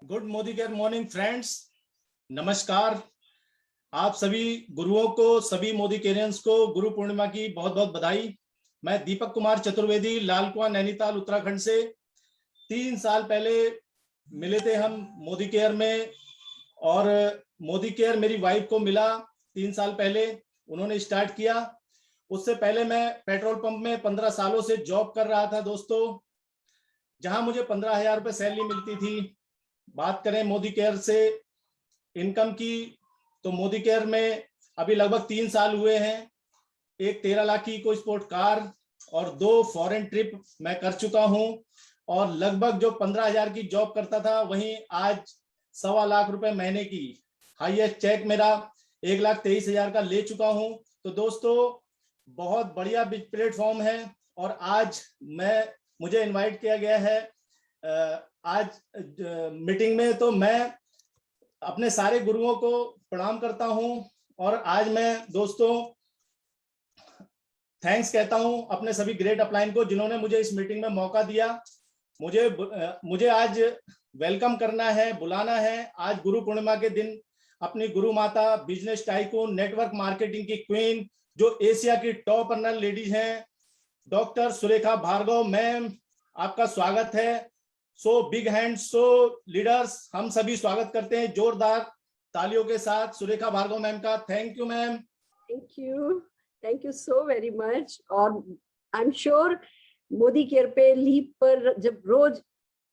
Good Modi care morning friends, नमस्कार। आप सभी गुरुओं को, सभी मोदी केरियंस को गुरु पूर्णिमा की बहुत बहुत बधाई। मैं दीपक कुमार चतुर्वेदी, लाल कुआं, नैनीताल, उत्तराखंड से। 3 साल पहले मिले थे हम मोदी केयर में, और मोदी केयर मेरी वाइफ को मिला 3 साल पहले, उन्होंने स्टार्ट किया। उससे पहले मैं पेट्रोल पंप में 15 सालों से जॉब कर रहा था दोस्तों, जहां मुझे 15,000 रुपये सैलरी मिलती थी। बात करें मोदी केयर से इनकम की, तो मोदी केयर में अभी लगभग 3 साल हुए हैं। एक 13 लाख की इको स्पोर्ट कार और 2 फॉरेन ट्रिप मैं कर चुका हूं। और लगभग जो 15,000 की जॉब करता था, वहीं आज 1.25 लाख रुपए महीने की हाईएस्ट चेक मेरा 1,23,000 का ले चुका हूं। तो दोस्तों, बहुत बढ़िया प्लेटफॉर्म है। और आज मुझे इनवाइट किया गया है आज मीटिंग में, तो मैं अपने सारे गुरुओं को प्रणाम करता हूं। और आज मैं दोस्तों थैंक्स कहता हूं अपने सभी ग्रेट अपलाइन को, जिन्होंने मुझे इस मीटिंग में मौका दिया। मुझे आज वेलकम करना है, बुलाना है। आज गुरु पूर्णिमा के दिन अपनी गुरु माता, बिजनेस टाइकून, नेटवर्क मार्केटिंग की क्वीन, जो एशिया की टॉप अर्नर लेडीज हैं, डॉक्टर सुरेखा भार्गव मैम, आपका स्वागत है। So big hand, so leaders, हम सभी स्वागत करते हैं जोरदार तालियों के साथ सुरेखा भार्गव मैम का। Thank you ma'am. Thank you so very much. और I am sure Modicare पे लीप पर जब रोज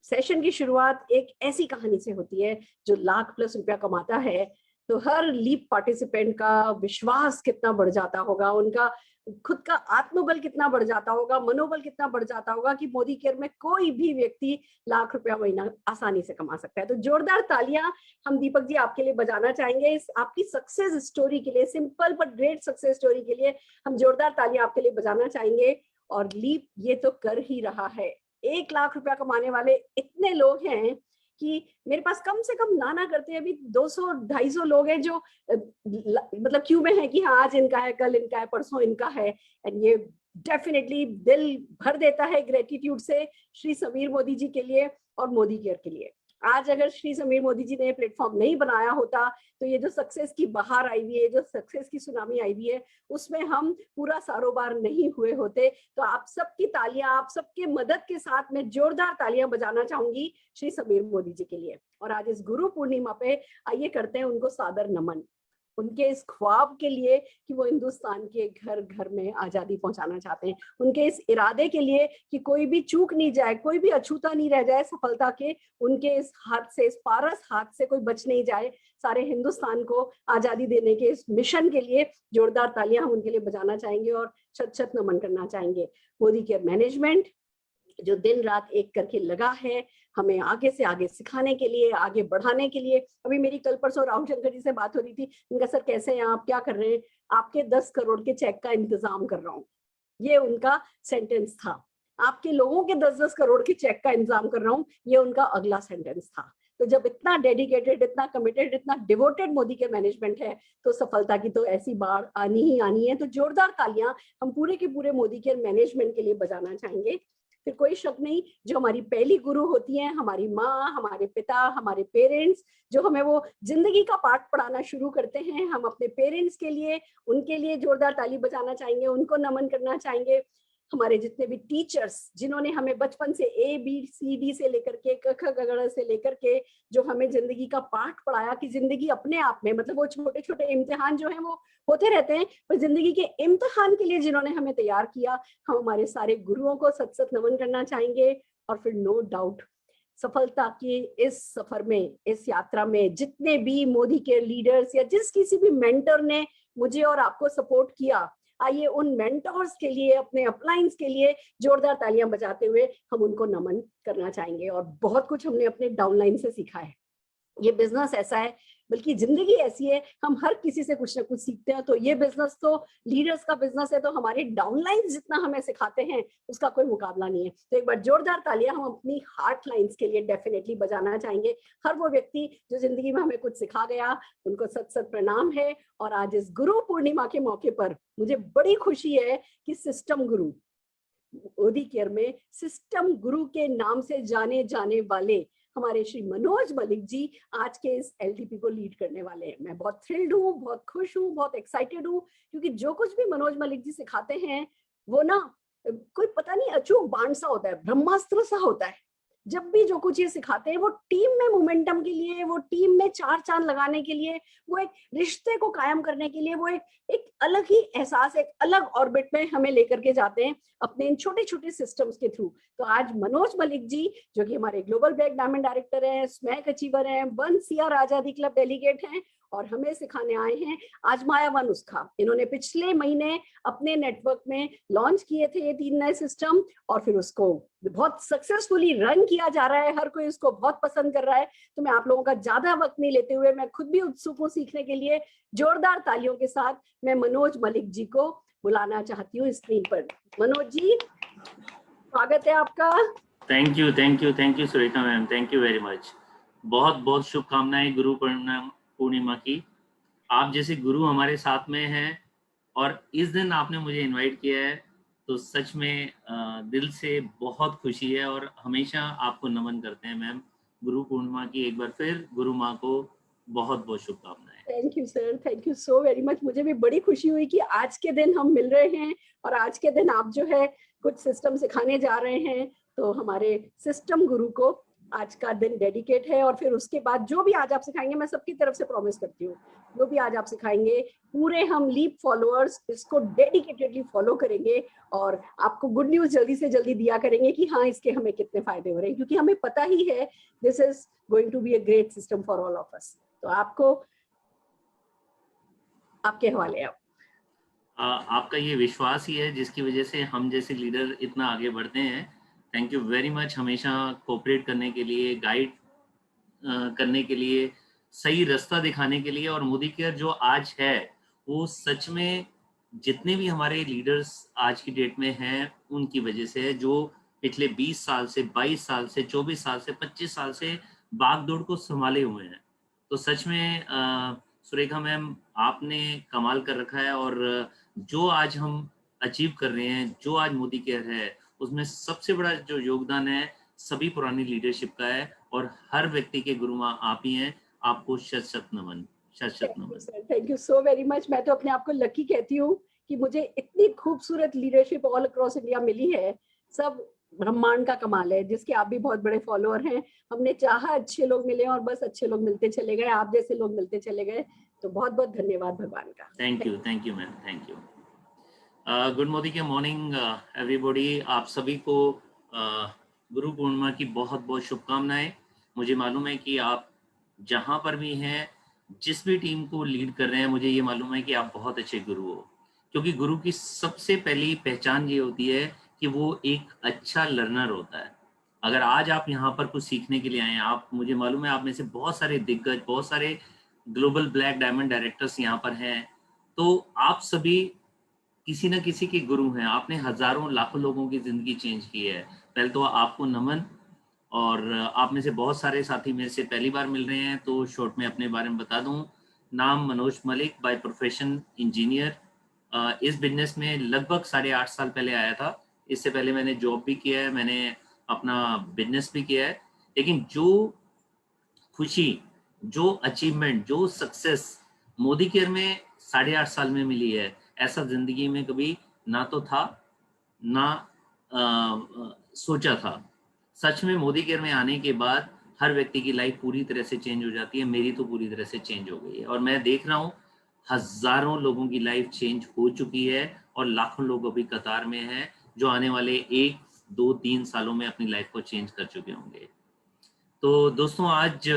सेशन की शुरुआत एक ऐसी कहानी से होती है जो ₹1,00,000+ कमाता है, तो हर लीप पार्टिसिपेंट का विश्वास कितना बढ़ जाता होगा, उनका खुद का आत्मबल कितना बढ़ जाता होगा, मनोबल कितना बढ़ जाता होगा कि मोदी केयर में कोई भी व्यक्ति ₹1,00,000 महीना आसानी से कमा सकता है। तो जोरदार तालियां हम दीपक जी आपके लिए बजाना चाहेंगे इस आपकी सक्सेस स्टोरी के लिए, simple but great success story के लिए हम जोरदार तालियां आपके लिए बजाना चाहेंगे। और लीप ये तो कर ही रहा है, ₹1,00,000 कमाने वाले इतने लोग हैं कि मेरे पास कम से कम ना करते अभी 200-250 लोग हैं जो मतलब क्यू में है कि हाँ आज इनका है, कल इनका है, परसों इनका है। एंड ये डेफिनेटली दिल भर देता है ग्रेटिट्यूड से श्री समीर मोदी जी के लिए और मोदी केयर के लिए। आज अगर श्री समीर मोदी जी ने प्लेटफॉर्म नहीं बनाया होता तो ये जो सक्सेस की बहार आई हुई है, जो सक्सेस की सुनामी आई हुई है, उसमें हम पूरा सारोबार नहीं हुए होते। तो आप सबकी तालियां, आप सबके मदद के साथ मैं जोरदार तालियां बजाना चाहूंगी श्री समीर मोदी जी के लिए। और आज इस गुरु पूर्णिमा पे आइए करते हैं उनको सादर नमन, उनके इस ख्वाब के लिए कि वो हिंदुस्तान के घर घर में आजादी पहुंचाना चाहते हैं, उनके इस इरादे के लिए कि कोई भी चूक नहीं जाए, कोई भी अछूता नहीं रह जाए सफलता के, उनके इस हाथ से, इस पारस हाथ से कोई बच नहीं जाए, सारे हिंदुस्तान को आजादी देने के इस मिशन के लिए जोरदार तालियां हम उनके लिए बजाना चाहेंगे और शत शत नमन करना चाहेंगे। मोदी केयर मैनेजमेंट जो दिन रात एक करके लगा है हमें आगे से आगे सिखाने के लिए, आगे बढ़ाने के लिए। अभी मेरी कल परसों राहुल शंकर जी से बात हो रही थी, उनका सर कैसे हैं आप, क्या कर रहे हैं? आपके 10 करोड़ के चेक का इंतजाम कर रहा हूँ, ये उनका सेंटेंस था। आपके लोगों के 10-10 करोड़ के चेक का इंतजाम कर रहा हूँ, ये उनका अगला सेंटेंस था। तो जब इतना डेडिकेटेड, इतना कमिटेड, इतना डिवोटेड मोदी के मैनेजमेंट है, तो सफलता की तो ऐसी बाढ़ आनी ही आनी है। तो जोरदार तालियां हम पूरे के पूरे मोदी के मैनेजमेंट के लिए बजाना चाहेंगे। फिर कोई शक नहीं, जो हमारी पहली गुरु होती हैं, हमारी माँ, हमारे पिता, हमारे पेरेंट्स, जो हमें वो जिंदगी का पाठ पढ़ाना शुरू करते हैं, हम अपने पेरेंट्स के लिए, उनके लिए जोरदार ताली बजाना चाहेंगे, उनको नमन करना चाहेंगे। हमारे जितने भी टीचर्स जिन्होंने हमें बचपन से ABCD से लेकर के क ख ग घ से लेकर के जो हमें जिंदगी का पाठ पढ़ाया कि जिंदगी अपने आप में, मतलब वो छोटे छोटे इम्तिहान जो हैं वो होते रहते हैं, पर जिंदगी के इम्तिहान के लिए जिन्होंने हमें तैयार किया, हम हमारे सारे गुरुओं को सत सत नमन करना चाहेंगे। और फिर नो डाउट सफलता की इस सफर में, इस यात्रा में जितने भी मोदी के लीडर्स या जिस किसी भी मेंटर ने मुझे और आपको सपोर्ट किया, आइए उन मेंटर्स के लिए, अपने अपलाइंस के लिए जोरदार तालियां बजाते हुए हम उनको नमन करना चाहेंगे। और बहुत कुछ हमने अपने डाउनलाइन से सीखा है। ये बिजनेस ऐसा है, बल्कि जिंदगी ऐसी है, हम हर किसी से कुछ ना कुछ सीखते हैं। तो ये बिजनेस तो लीडर्स का बिजनेस है, तो हमारे डाउनलाइन जितना हमें सिखाते हैं उसका कोई मुकाबला नहीं है। तो एक बार जोरदार तालियां हम अपनी हार्ट लाइन्स के लिए डेफिनेटली बजाना चाहेंगे। हर वो व्यक्ति जो जिंदगी में हमें कुछ सिखा गया, उनको सत सत प्रणाम है। और आज इस गुरु पूर्णिमा के मौके पर मुझे बड़ी खुशी है कि सिस्टम गुरु मोदी केयर में, सिस्टम गुरु के नाम से जाने जाने वाले हमारे श्री मनोज मलिक जी आज के इस LTP को लीड करने वाले हैं। मैं बहुत थ्रिल्ड हूँ, बहुत खुश हूँ, बहुत एक्साइटेड हूँ, क्योंकि जो कुछ भी मनोज मलिक जी सिखाते हैं वो ना कोई पता नहीं अचूक बाण सा होता है, ब्रह्मास्त्र सा होता है। जब भी जो कुछ ये सिखाते हैं वो टीम में मोमेंटम के लिए, वो टीम में चार चांद लगाने के लिए, वो एक रिश्ते को कायम करने के लिए, वो एक अलग ही एहसास, एक अलग ऑर्बिट में हमें लेकर के जाते हैं अपने इन छोटे छोटे सिस्टम्स के थ्रू। तो आज मनोज मलिक जी, जो कि हमारे ग्लोबल ब्लैक डायमंड डायरेक्टर हैं, स्मैक अचीवर हैं, 1CR आजादी क्लब डेलीगेट हैं और हमें सिखाने आए हैं आजमाया व नुस्खा। इन्होंने पिछले महीने अपने नेटवर्क में लॉन्च किए थे ये 3 नए सिस्टम और फिर उसको बहुत सक्सेसफुली रन किया जा रहा है, हर कोई उसको बहुत पसंद कर रहा है। तो मैं आप लोगों का ज्यादा वक्त नहीं लेते हुए, मैं खुद भी उत्सुक हूँ सीखने के लिए, जोरदार तालियों के साथ मैं मनोज मलिक जी को बुलाना चाहती हूँ स्क्रीन पर। मनोज जी, स्वागत है आपका। Thank you Surekha ma'am, thank you very much. बहुत बहुत शुभकामनाएं गुरु पूर्णिमा की। आप जैसे गुरु हमारे साथ में हैं और इस दिन आपने मुझे इनवाइट किया है, तो सच में दिल से बहुत खुशी है और हमेशा आपको नमन करते हैं मैम। गुरु पूर्णिमा की एक बार फिर गुरु माँ को बहुत बहुत शुभकामनाएं। Thank you sir, thank you so very much. मुझे भी बड़ी खुशी हुई कि आज के दिन हम मिल रहे हैं और आज के दिन आप जो है कुछ सिस्टम सिखाने जा रहे हैं। तो हमारे सिस्टम गुरु को आज का दिन डेडिकेट है और फिर उसके बाद जो भी आज आप सिखाएंगे, मैं सबकी तरफ से प्रॉमिस करती हूँ, जो भी आज आप सिखाएंगे पूरे हम लीप फॉलोअर्स इसको डेडिकेटेडली फॉलो करेंगे और आपको गुड न्यूज जल्दी से जल्दी दिया करेंगे कि हाँ इसके हमें कितने फायदे हो रहे हैं, क्योंकि हमें पता ही है this is going to be a great system for all of us. तो आपके हवाले अब। आपका ये विश्वास ही है जिसकी वजह से हम जैसे लीडर इतना आगे बढ़ते हैं। थैंक यू वेरी मच, हमेशा कोऑपरेट करने के लिए, गाइड करने के लिए, सही रास्ता दिखाने के लिए। और मोदी केयर जो आज है वो सच में जितने भी हमारे लीडर्स आज की डेट में हैं उनकी वजह से है, जो पिछले 20 साल से, 22 साल से, 24 साल से, 25 साल से बागडोर को संभाले हुए हैं। तो सच में सुरेखा मैम, आपने कमाल कर रखा है और जो आज हम अचीव कर रहे हैं, जो आज मोदी केयर है, उसमें सबसे बड़ा जो योगदान है सभी पुरानी लीडरशिप का है और हर व्यक्ति के गुरु माँ आप ही हैं। आपको शत शत नमन, शत शत नमन। Thank you so very much. मैं तो अपने आप को लकी कहती हूँ कि मुझे इतनी खूबसूरत लीडरशिप ऑल अक्रॉस इंडिया मिली है। सब ब्रह्मांड का कमाल है, जिसके आप भी बहुत बड़े फॉलोअर हैं। हमने चाहा अच्छे लोग मिले और बस अच्छे लोग मिलते चले गए, आप जैसे लोग मिलते चले गए। तो बहुत बहुत धन्यवाद भगवान का। Thank you ma'am, thank you. Good Modi के मॉर्निंग एवरीबॉडी। आप सभी को गुरु पूर्णिमा की बहुत बहुत शुभकामनाएं। मुझे मालूम है कि आप जहां पर भी हैं, जिस भी टीम को लीड कर रहे हैं, मुझे ये मालूम है कि आप बहुत अच्छे गुरु हो, क्योंकि गुरु की सबसे पहली पहचान ये होती है कि वो एक अच्छा लर्नर होता है। अगर आज आप यहाँ पर कुछ सीखने के लिए आए हैं, आप, मुझे मालूम है आप में से बहुत सारे दिग्गज, बहुत सारे ग्लोबल ब्लैक डायमंड डायरेक्टर्स यहाँ पर हैं, तो आप सभी किसी न किसी के गुरु हैं। आपने हजारों लाखों लोगों की जिंदगी चेंज की है। पहले तो आपको नमन। और आप में से बहुत सारे साथी मेरे से पहली बार मिल रहे हैं, तो शॉर्ट में अपने बारे में बता दूं। नाम Manoj Malik, by profession engineer. इस बिजनेस में लगभग 8.5 साल पहले आया था। इससे पहले मैंने जॉब भी किया है, मैंने अपना बिजनेस भी किया है। लेकिन जो खुशी, जो अचीवमेंट, जो सक्सेस मोदी केयर में 8.5 साल में मिली है, ऐसा जिंदगी में कभी ना तो था, ना सोचा था। सच में मोदी केयर में आने के बाद हर व्यक्ति की लाइफ पूरी तरह से चेंज हो जाती है। मेरी तो पूरी तरह से चेंज हो गई है और मैं देख रहा हूँ हजारों लोगों की लाइफ चेंज हो चुकी है और लाखों लोग अभी कतार में हैं जो आने वाले 1, 2, 3 सालों में अपनी लाइफ को चेंज कर चुके होंगे। तो दोस्तों, आज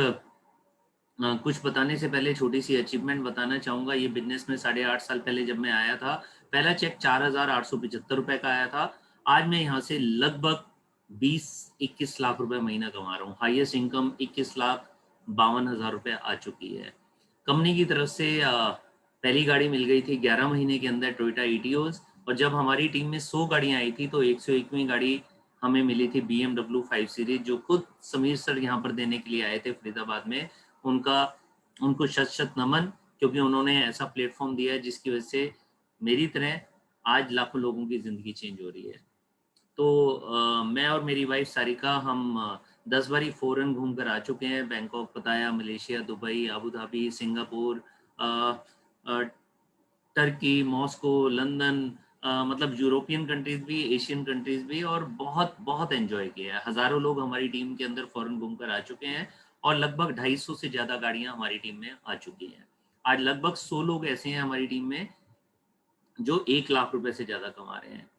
कुछ बताने से पहले छोटी सी अचीवमेंट बताना चाहूंगा। ये बिजनेस में 8.5 साल पहले जब मैं आया था, पहला चेक 4,875 रुपए का आया था। आज मैं यहाँ से लगभग 20-21 लाख रुपए महीना कमा रहा हूँ। हाईएस्ट इनकम 21,52,000 रुपए आ चुकी है। कंपनी की तरफ से पहली गाड़ी मिल गई थी 11 महीने के अंदर, टोयोटा ईटियोस। और जब हमारी टीम में 100 गाड़ियां आई थी तो 101वीं गाड़ी हमें मिली थी BMW 5 सीरीज, जो खुद समीर सर यहाँ पर देने के लिए आए थे फरीदाबाद में। उनको शत शत नमन, क्योंकि उन्होंने ऐसा प्लेटफॉर्म दिया है जिसकी वजह से मेरी तरह आज लाखों लोगों की जिंदगी चेंज हो रही है। तो मैं और मेरी वाइफ सारिका, हम 10 बारी फॉरेन घूम कर आ चुके हैं, Bangkok, Pattaya, Malaysia, Dubai, Abu Dhabi, Singapore, Turkey, Moscow, London, मतलब यूरोपियन कंट्रीज भी, एशियन कंट्रीज भी, और बहुत बहुत एंजॉय किया है। हजारों लोग हमारी टीम के अंदर फॉरेन घूमकर आ चुके हैं और लगभग 250 से ज्यादा गाड़ियां हमारी टीम में आ चुकी हैं। आज लगभग 100 लोग ऐसे हैं हमारी टीम में जो 1 लाख रुपए से ज्यादा कमा रहे हैं।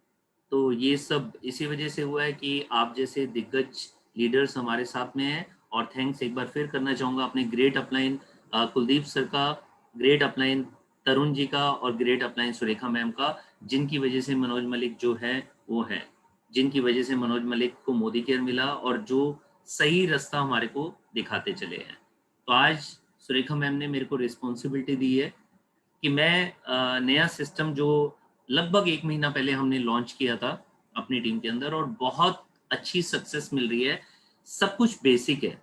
तो ये सब इसी वजह से हुआ है कि आप जैसे दिग्गज लीडर्स हमारे साथ में हैं। और थैंक्स एक बार फिर करना चाहूँगा अपने ग्रेट अपलाइन कुलदीप सर का, ग्रेट अपलाइन तरुण जी का, और ग्रेट अपलाइन सुरेखा मैम का, जिनकी वजह से मनोज मलिक जो है वो है, जिनकी वजह से मनोज मलिक को मोदी केयर मिला और जो सही रास्ता हमारे को दिखाते चले हैं। तो आज सुरेखा मैम ने मेरे को रिस्पॉन्सिबिलिटी दी है कि मैं नया सिस्टम जो लगभग 1 महीना पहले हमने लॉन्च किया था अपनी टीम के अंदर और बहुत अच्छी सक्सेस मिल रही है। सब कुछ बेसिक है,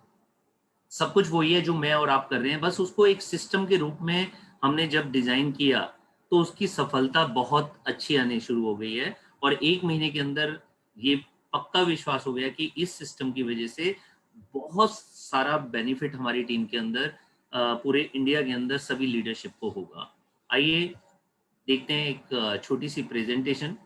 सब कुछ वही है जो मैं और आप कर रहे हैं, बस उसको एक सिस्टम के रूप में हमने जब डिजाइन किया तो उसकी सफलता बहुत अच्छी आने शुरू हो गई है। और 1 महीने के अंदर ये पक्का विश्वास हो गया कि इस सिस्टम की वजह से बहुत सारा बेनिफिट हमारी टीम के अंदर, पूरे इंडिया के अंदर सभी लीडरशिप को होगा। आइए देखते हैं एक छोटी सी प्रेजेंटेशन।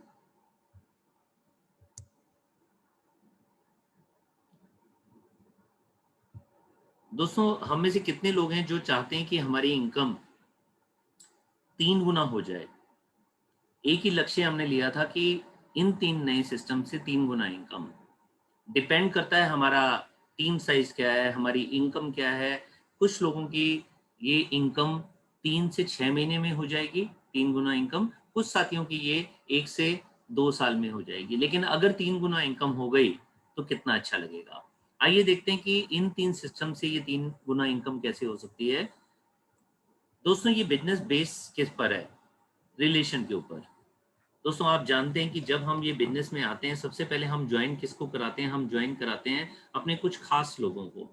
दोस्तों, हम में से कितने लोग हैं जो चाहते हैं कि हमारी इनकम 3 गुना हो जाए? एक ही लक्ष्य हमने लिया था कि इन 3 नए सिस्टम से 3 गुना इनकम। डिपेंड करता है हमारा टीम साइज क्या है, हमारी इनकम क्या है। कुछ लोगों की ये इनकम 3 से 6 महीने में हो जाएगी, 3 गुना इनकम। कुछ साथियों की ये 1 से 2 साल में हो जाएगी। लेकिन अगर 3 गुना इनकम हो गई तो कितना अच्छा लगेगा। आइए देखते हैं कि इन 3 सिस्टम से ये 3 गुना इनकम कैसे हो सकती है। दोस्तों, ये बिजनेस बेस किस पर है? रिलेशन के ऊपर। दोस्तों, आप जानते हैं कि जब हम ये बिजनेस में आते हैं, सबसे पहले हम ज्वाइन किसको कराते हैं? हम ज्वाइन कराते हैं अपने कुछ खास लोगों को,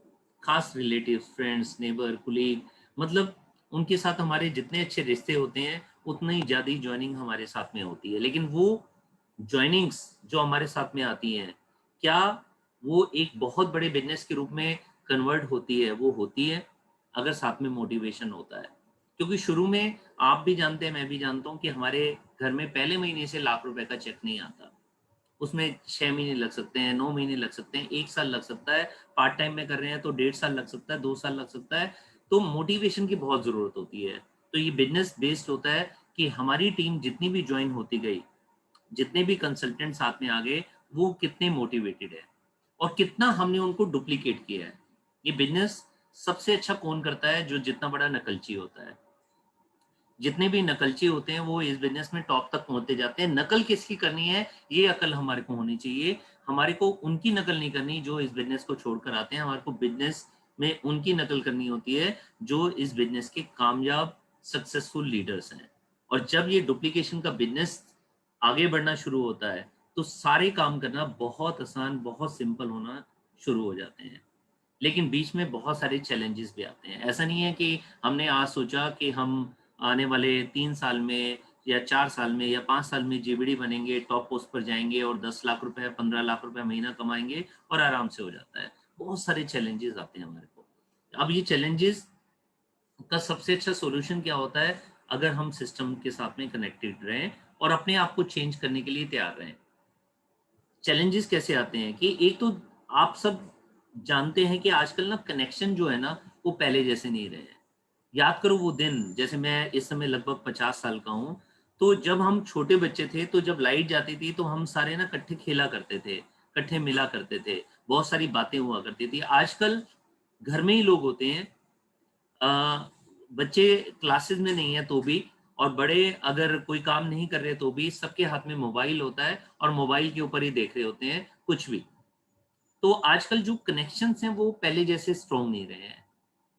खास रिलेटिव, फ्रेंड्स, नेबर, कुलीग, मतलब उनके साथ हमारे जितने अच्छे रिश्ते होते हैं उतनी ही ज़्यादा ज्वाइनिंग हमारे साथ में होती है। लेकिन वो ज्वाइनिंग्स जो हमारे साथ में आती हैं, क्या वो एक बहुत बड़े बिजनेस के रूप में कन्वर्ट होती है? वो होती है अगर साथ में मोटिवेशन होता है। क्योंकि शुरू में आप भी जानते हैं, मैं भी जानता हूँ कि हमारे घर में पहले महीने से लाख रुपए का चेक नहीं आता। उसमें 6 महीने लग सकते हैं, 9 महीने लग सकते हैं, 1 साल लग सकता है। पार्ट टाइम में कर रहे हैं तो 1.5 साल लग सकता है, 2 साल लग सकता है। तो मोटिवेशन की बहुत जरूरत होती है। तो ये बिजनेस बेस्ड होता है कि हमारी टीम जितनी भी ज्वाइन होती गई, जितने भी कंसल्टेंट साथ में आ गए, वो कितने मोटिवेटेड है और कितना हमने उनको डुप्लीकेट किया है। ये बिजनेस सबसे अच्छा कौन करता है? जो जितना बड़ा नकलची होता है। जितने भी नकलची होते हैं वो इस बिजनेस में टॉप तक पहुंचते जाते हैं। नकल किसकी करनी है, ये अकल हमारे को होनी चाहिए। हमारे को उनकी नकल नहीं करनी जो इस बिजनेस को छोड़कर आते हैं। हमारे को बिजनेस में उनकी नकल करनी होती है जो इस बिजनेस के कामयाब सक्सेसफुल लीडर्स हैं। और जब ये डुप्लीकेशन का बिजनेस आगे बढ़ना शुरू होता है तो सारे काम करना बहुत आसान, बहुत सिंपल होना शुरू हो जाते हैं। लेकिन बीच में बहुत सारे चैलेंजेस भी आते हैं। ऐसा नहीं है कि हमने आज सोचा कि हम आने वाले 3 साल में या 4 साल में या 5 साल में जीबीडी बनेंगे, टॉप पोस्ट पर जाएंगे और 10 लाख रुपए, 15 लाख रुपए महीना कमाएंगे और आराम से हो जाता है। बहुत सारे चैलेंजेस आते हैं हमारे को। अब ये चैलेंजेस का सबसे अच्छा सॉल्यूशन क्या होता है? अगर हम सिस्टम के साथ में कनेक्टेड रहें और अपने आप को चेंज करने के लिए तैयार रहें। चैलेंजेस कैसे आते हैं कि एक तो आप सब जानते हैं कि आजकल ना कनेक्शन जो है ना वो पहले जैसे नहीं रहे हैं। याद करो वो दिन, जैसे मैं इस समय लगभग 50 साल का हूँ, तो जब हम छोटे बच्चे थे तो जब लाइट जाती थी तो हम सारे ना इकट्ठे खेला करते थे, इकट्ठे मिला करते थे, बहुत सारी बातें हुआ करती थी। आजकल घर में ही लोग होते हैं, बच्चे क्लासेस में नहीं है तो भी, और बड़े अगर कोई काम नहीं कर रहे तो भी, सबके हाथ में मोबाइल होता है और मोबाइल के ऊपर ही देख रहे होते हैं कुछ भी। तो आजकल जो कनेक्शंस हैं वो पहले जैसे स्ट्रॉन्ग नहीं रहे हैं।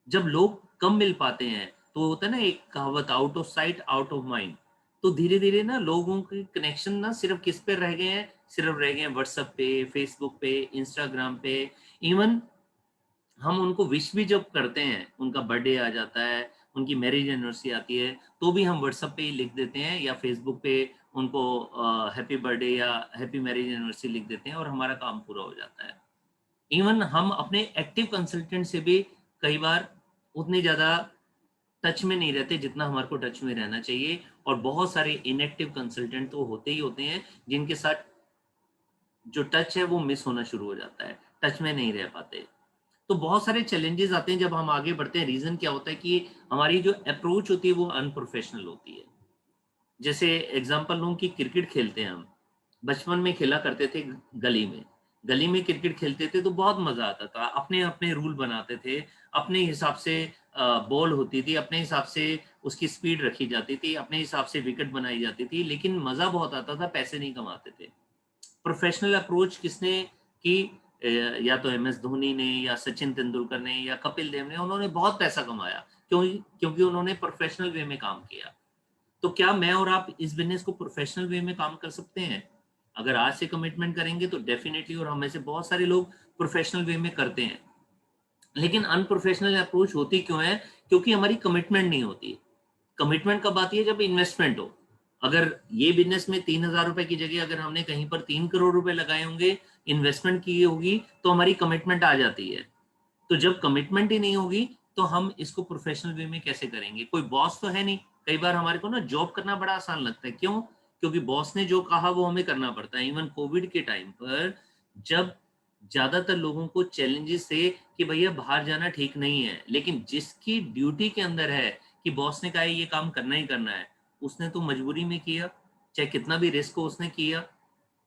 जब लोग कम मिल पाते हैं तो होता है ना एक कहावत, out of sight out of mind. तो धीरे धीरे ना लोगों के कनेक्शन ना सिर्फ किस पे रह गए हैं? सिर्फ रह गए हैं व्हाट्सएप पे, फेसबुक पे, इंस्टाग्राम पे। इवन हम उनको विश भी जब करते हैं, उनका बर्थडे आ जाता है, उनकी मैरिज एनिवर्सरी आती है, तो भी हम व्हाट्सएप पे ही लिख देते हैं या फेसबुक पे उनको हैप्पी बर्थडे या हैप्पी मैरिज एनिवर्सरी लिख देते हैं और हमारा काम पूरा हो जाता है। इवन हम अपने एक्टिव कंसल्टेंट से भी कई बार उतनी ज्यादा टच में नहीं रहते जितना हमारे को टच में रहना चाहिए, और बहुत सारे इनएक्टिव कंसल्टेंट तो होते ही होते हैं जिनके साथ जो टच है वो मिस होना शुरू हो जाता है, टच में नहीं रह पाते। तो बहुत सारे चैलेंजेस आते हैं जब हम आगे बढ़ते हैं। रीजन क्या होता है कि हमारी जो अप्रोच होती है वो अनप्रोफेशनल होती है। जैसे एग्जांपल लूं कि क्रिकेट खेलते हैं हम, बचपन में खेला करते थे गली में, गली में क्रिकेट खेलते थे तो बहुत मजा आता था, अपने अपने रूल बनाते थे, अपने हिसाब से बॉल होती थी, अपने हिसाब से उसकी स्पीड रखी जाती थी, अपने हिसाब से विकेट बनाई जाती थी, लेकिन मजा बहुत आता था, पैसे नहीं कमाते थे। प्रोफेशनल अप्रोच किसने की? या तो MS धोनी ने, या सचिन तेंदुलकर ने, या कपिल देव ने, उन्होंने बहुत पैसा कमाया। क्यों? क्योंकि उन्होंने प्रोफेशनल वे में काम किया। तो क्या मैं और आप इस बिजनेस को प्रोफेशनल वे में काम कर सकते हैं? अगर आज से कमिटमेंट करेंगे तो डेफिनेटली, और हम में से बहुत सारे लोग प्रोफेशनल वे में करते हैं। लेकिन अनप्रोफेशनल अप्रोच होती क्यों है? क्योंकि हमारी कमिटमेंट नहीं होती। कमिटमेंट कब आती है? जब इन्वेस्टमेंट हो। अगर ये बिजनेस में 3,000 रुपए की जगह अगर हमने कहीं पर 3 करोड़ रुपए लगाए होंगे, इन्वेस्टमेंट की होगी, तो हमारी कमिटमेंट आ जाती है। तो जब कमिटमेंट ही नहीं होगी तो हम इसको प्रोफेशनल वे में कैसे करेंगे? कोई बॉस तो है नहीं। कई बार हमारे को ना जॉब करना बड़ा आसान लगता है। क्यों? क्योंकि बॉस ने जो कहा वो हमें करना पड़ता है। इवन कोविड के टाइम पर जब ज्यादातर लोगों को चैलेंजेस थे कि भैया बाहर जाना ठीक नहीं है, लेकिन जिसकी ड्यूटी के अंदर है कि बॉस ने कहा है ये काम करना ही करना है, उसने तो मजबूरी में किया, चाहे कितना भी रिस्क हो उसने किया।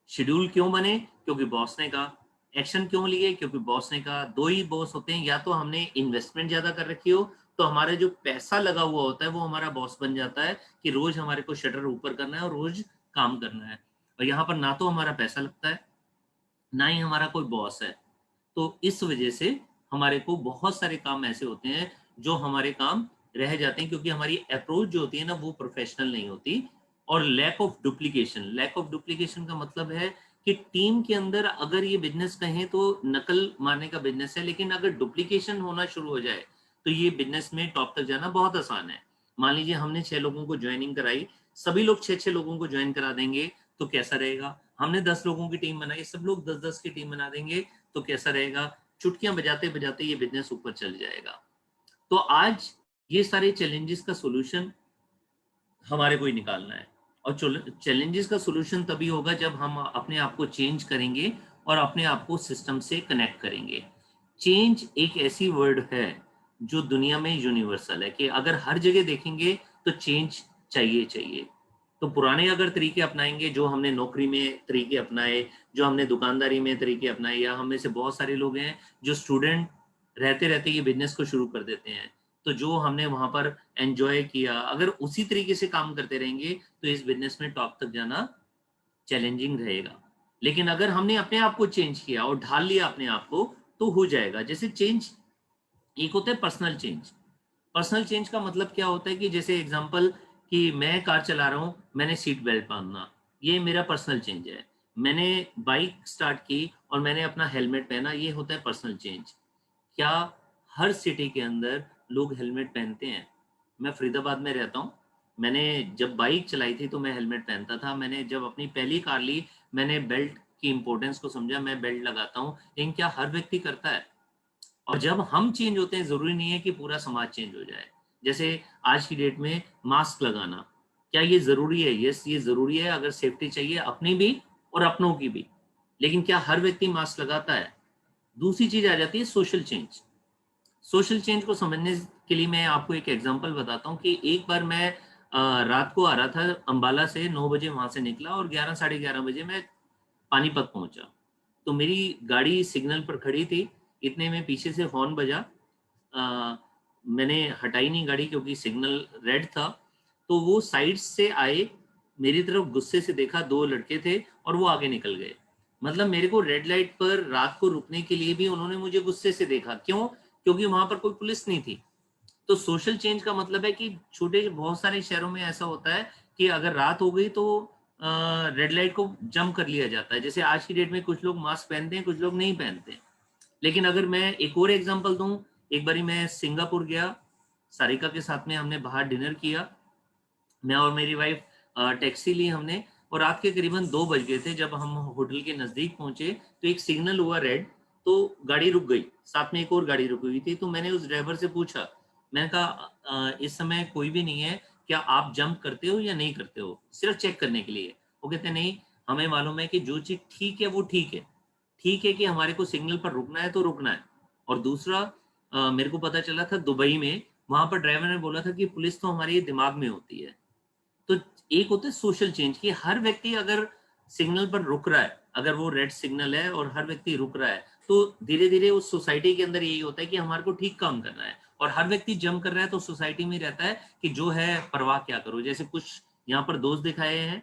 शेड्यूल क्यों बने? क्योंकि बॉस ने कहा। एक्शन क्यों लिए? क्योंकि बॉस ने कहा। दो ही बॉस होते हैं, या तो हमने इन्वेस्टमेंट ज्यादा कर रखी हो, तो हमारा जो पैसा लगा हुआ होता है वो हमारा बॉस बन जाता है कि रोज हमारे को शटर ऊपर करना है और रोज काम करना है। और यहाँ पर ना तो हमारा पैसा लगता है, ना ही हमारा कोई बॉस है। तो इस वजह से हमारे को बहुत सारे काम ऐसे होते हैं जो हमारे काम रह जाते हैं, क्योंकि हमारी अप्रोच जो होती है ना वो प्रोफेशनल नहीं होती। और लैक ऑफ डुप्लीकेशन का मतलब है कि टीम के अंदर अगर ये बिजनेस कहें तो नकल मारने का बिजनेस है, लेकिन अगर डुप्लीकेशन होना शुरू हो जाए तो ये बिजनेस में टॉप तक जाना बहुत आसान है। मान लीजिए हमने 6 लोगों को ज्वाइनिंग कराई, सभी लोग 6 लोगों को ज्वाइन करा देंगे तो कैसा रहेगा? हमने 10 लोगों की टीम बनाई, सब लोग 10 की टीम बना देंगे तो कैसा रहेगा? चुटकियां बजाते बजाते ये बिजनेस ऊपर चल जाएगा। तो आज ये सारे चैलेंजेस का सोल्यूशन हमारे को ही निकालना है। और चैलेंजेस का सोल्यूशन तभी होगा जब हम अपने आप को चेंज करेंगे और अपने आप को सिस्टम से कनेक्ट करेंगे। चेंज एक ऐसी वर्ड है जो दुनिया में यूनिवर्सल है, कि अगर हर जगह देखेंगे तो चेंज चाहिए चाहिए। तो पुराने अगर तरीके अपनाएंगे, जो हमने नौकरी में तरीके अपनाए, जो हमने दुकानदारी में तरीके अपनाए, या हम में से बहुत सारे लोग हैं जो स्टूडेंट रहते रहते ये बिजनेस को शुरू कर देते हैं, तो जो हमने वहां पर एंजॉय किया, अगर उसी तरीके से काम करते रहेंगे तो इस बिजनेस में टॉप तक जाना चैलेंजिंग रहेगा। लेकिन अगर हमने अपने आप को चेंज किया और ढाल लिया अपने आप को तो हो जाएगा। जैसे चेंज एक होता है पर्सनल चेंज। पर्सनल चेंज का मतलब क्या होता है कि जैसे एग्जांपल कि मैं कार चला रहा हूँ, मैंने सीट बेल्ट पहनना, ये मेरा पर्सनल चेंज है। मैंने बाइक स्टार्ट की और मैंने अपना हेलमेट पहना, ये होता है पर्सनल चेंज। क्या हर सिटी के अंदर लोग हेलमेट पहनते हैं? मैं फरीदाबाद में रहता हूँ, मैंने जब बाइक चलाई थी तो मैं हेलमेट पहनता था। मैंने जब अपनी पहली कार ली, मैंने बेल्ट की इंपॉर्टेंस को समझा, मैं बेल्ट लगाता हूँ। लेकिन क्या हर व्यक्ति करता है? और जब हम चेंज होते हैं, जरूरी नहीं है कि पूरा समाज चेंज हो जाए। जैसे आज की डेट में मास्क लगाना, क्या ये जरूरी है? यस, ये जरूरी है, अगर सेफ्टी चाहिए अपनी भी और अपनों की भी। लेकिन क्या हर व्यक्ति मास्क लगाता है? दूसरी चीज आ जाती है सोशल चेंज। सोशल चेंज को समझने के लिए मैं आपको एक एग्जांपल बताता हूँ कि एक बार मैं रात को आ रहा था अंबाला से, 9 बजे वहां से निकला और 11 साढ़े 11 बजे मैं पानीपत पहुंचा। तो मेरी गाड़ी सिग्नल पर खड़ी थी, इतने में पीछे से हॉर्न बजा। मैंने हटाई नहीं गाड़ी क्योंकि सिग्नल रेड था। तो वो साइड से आए, मेरी तरफ गुस्से से देखा, 2 लड़के थे और वो आगे निकल गए। मतलब मेरे को रेड लाइट पर रात को रुकने के लिए भी उन्होंने मुझे गुस्से से देखा। क्यों? क्योंकि वहां पर कोई पुलिस नहीं थी। तो सोशल चेंज का मतलब है कि छोटे बहुत सारे शहरों में ऐसा होता है कि अगर रात हो गई तो रेड लाइट को जंप कर लिया जाता है। जैसे आज की डेट में कुछ लोग मास्क पहनते हैं, कुछ लोग नहीं पहनते। लेकिन अगर मैं एक और एग्जांपल दूं, एक बारी मैं सिंगापुर गया, सारिका के साथ में हमने बाहर डिनर किया, मैं और मेरी वाइफ, टैक्सी ली हमने, और रात के करीबन 2 बज गए थे। जब हम होटल के नजदीक पहुंचे तो एक सिग्नल हुआ रेड, तो गाड़ी रुक गई, साथ में एक और गाड़ी रुकी हुई थी। तो मैंने उस ड्राइवर से पूछा, मैंने कहा इस समय कोई भी नहीं है, क्या आप जंप करते हो या नहीं करते हो, सिर्फ चेक करने के लिए। वो कहते नहीं, हमें मालूम है कि जो चीज ठीक है वो ठीक है, ठीक है कि हमारे को सिग्नल पर रुकना है तो रुकना है। और दूसरा मेरे को पता चला था दुबई में, वहां पर ड्राइवर ने बोला था कि पुलिस तो हमारे दिमाग में होती है। तो एक होता है सोशल चेंज कि हर व्यक्ति अगर सिग्नल पर रुक रहा है, अगर वो रेड सिग्नल है और हर व्यक्ति रुक रहा है, तो धीरे धीरे उस सोसाइटी के अंदर यही होता है कि हमारे को ठीक काम करना है। और हर व्यक्ति जंप कर रहा है तो सोसाइटी में रहता है कि जो है परवाह क्या करो। जैसे कुछ यहाँ पर दोस्त दिखाए हैं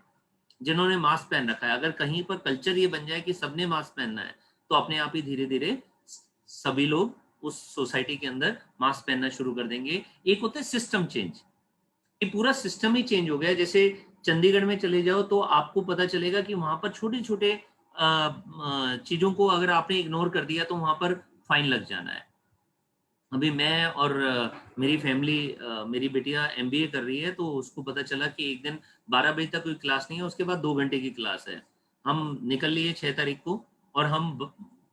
जिन्होंने मास्क पहन रखा है, अगर कहीं पर कल्चर ये बन जाए कि सबने मास्क पहनना है, तो अपने आप ही धीरे धीरे सभी लोग उस सोसाइटी के अंदर मास्क पहनना शुरू कर देंगे। एक होता है सिस्टम चेंज, ये पूरा सिस्टम ही चेंज हो गया। जैसे चंडीगढ़ में चले जाओ तो आपको पता चलेगा कि वहां पर छोटे छोटे चीजों को अगर आपने इग्नोर कर दिया तो वहां पर फाइन लग जाना है। अभी मैं और मेरी फैमिली, मेरी बिटिया एमबीए कर रही है, तो उसको पता चला कि एक दिन 12 बजे तक कोई क्लास नहीं है, उसके बाद 2 घंटे की क्लास है। हम निकल लिए 6 तारीख को, और हम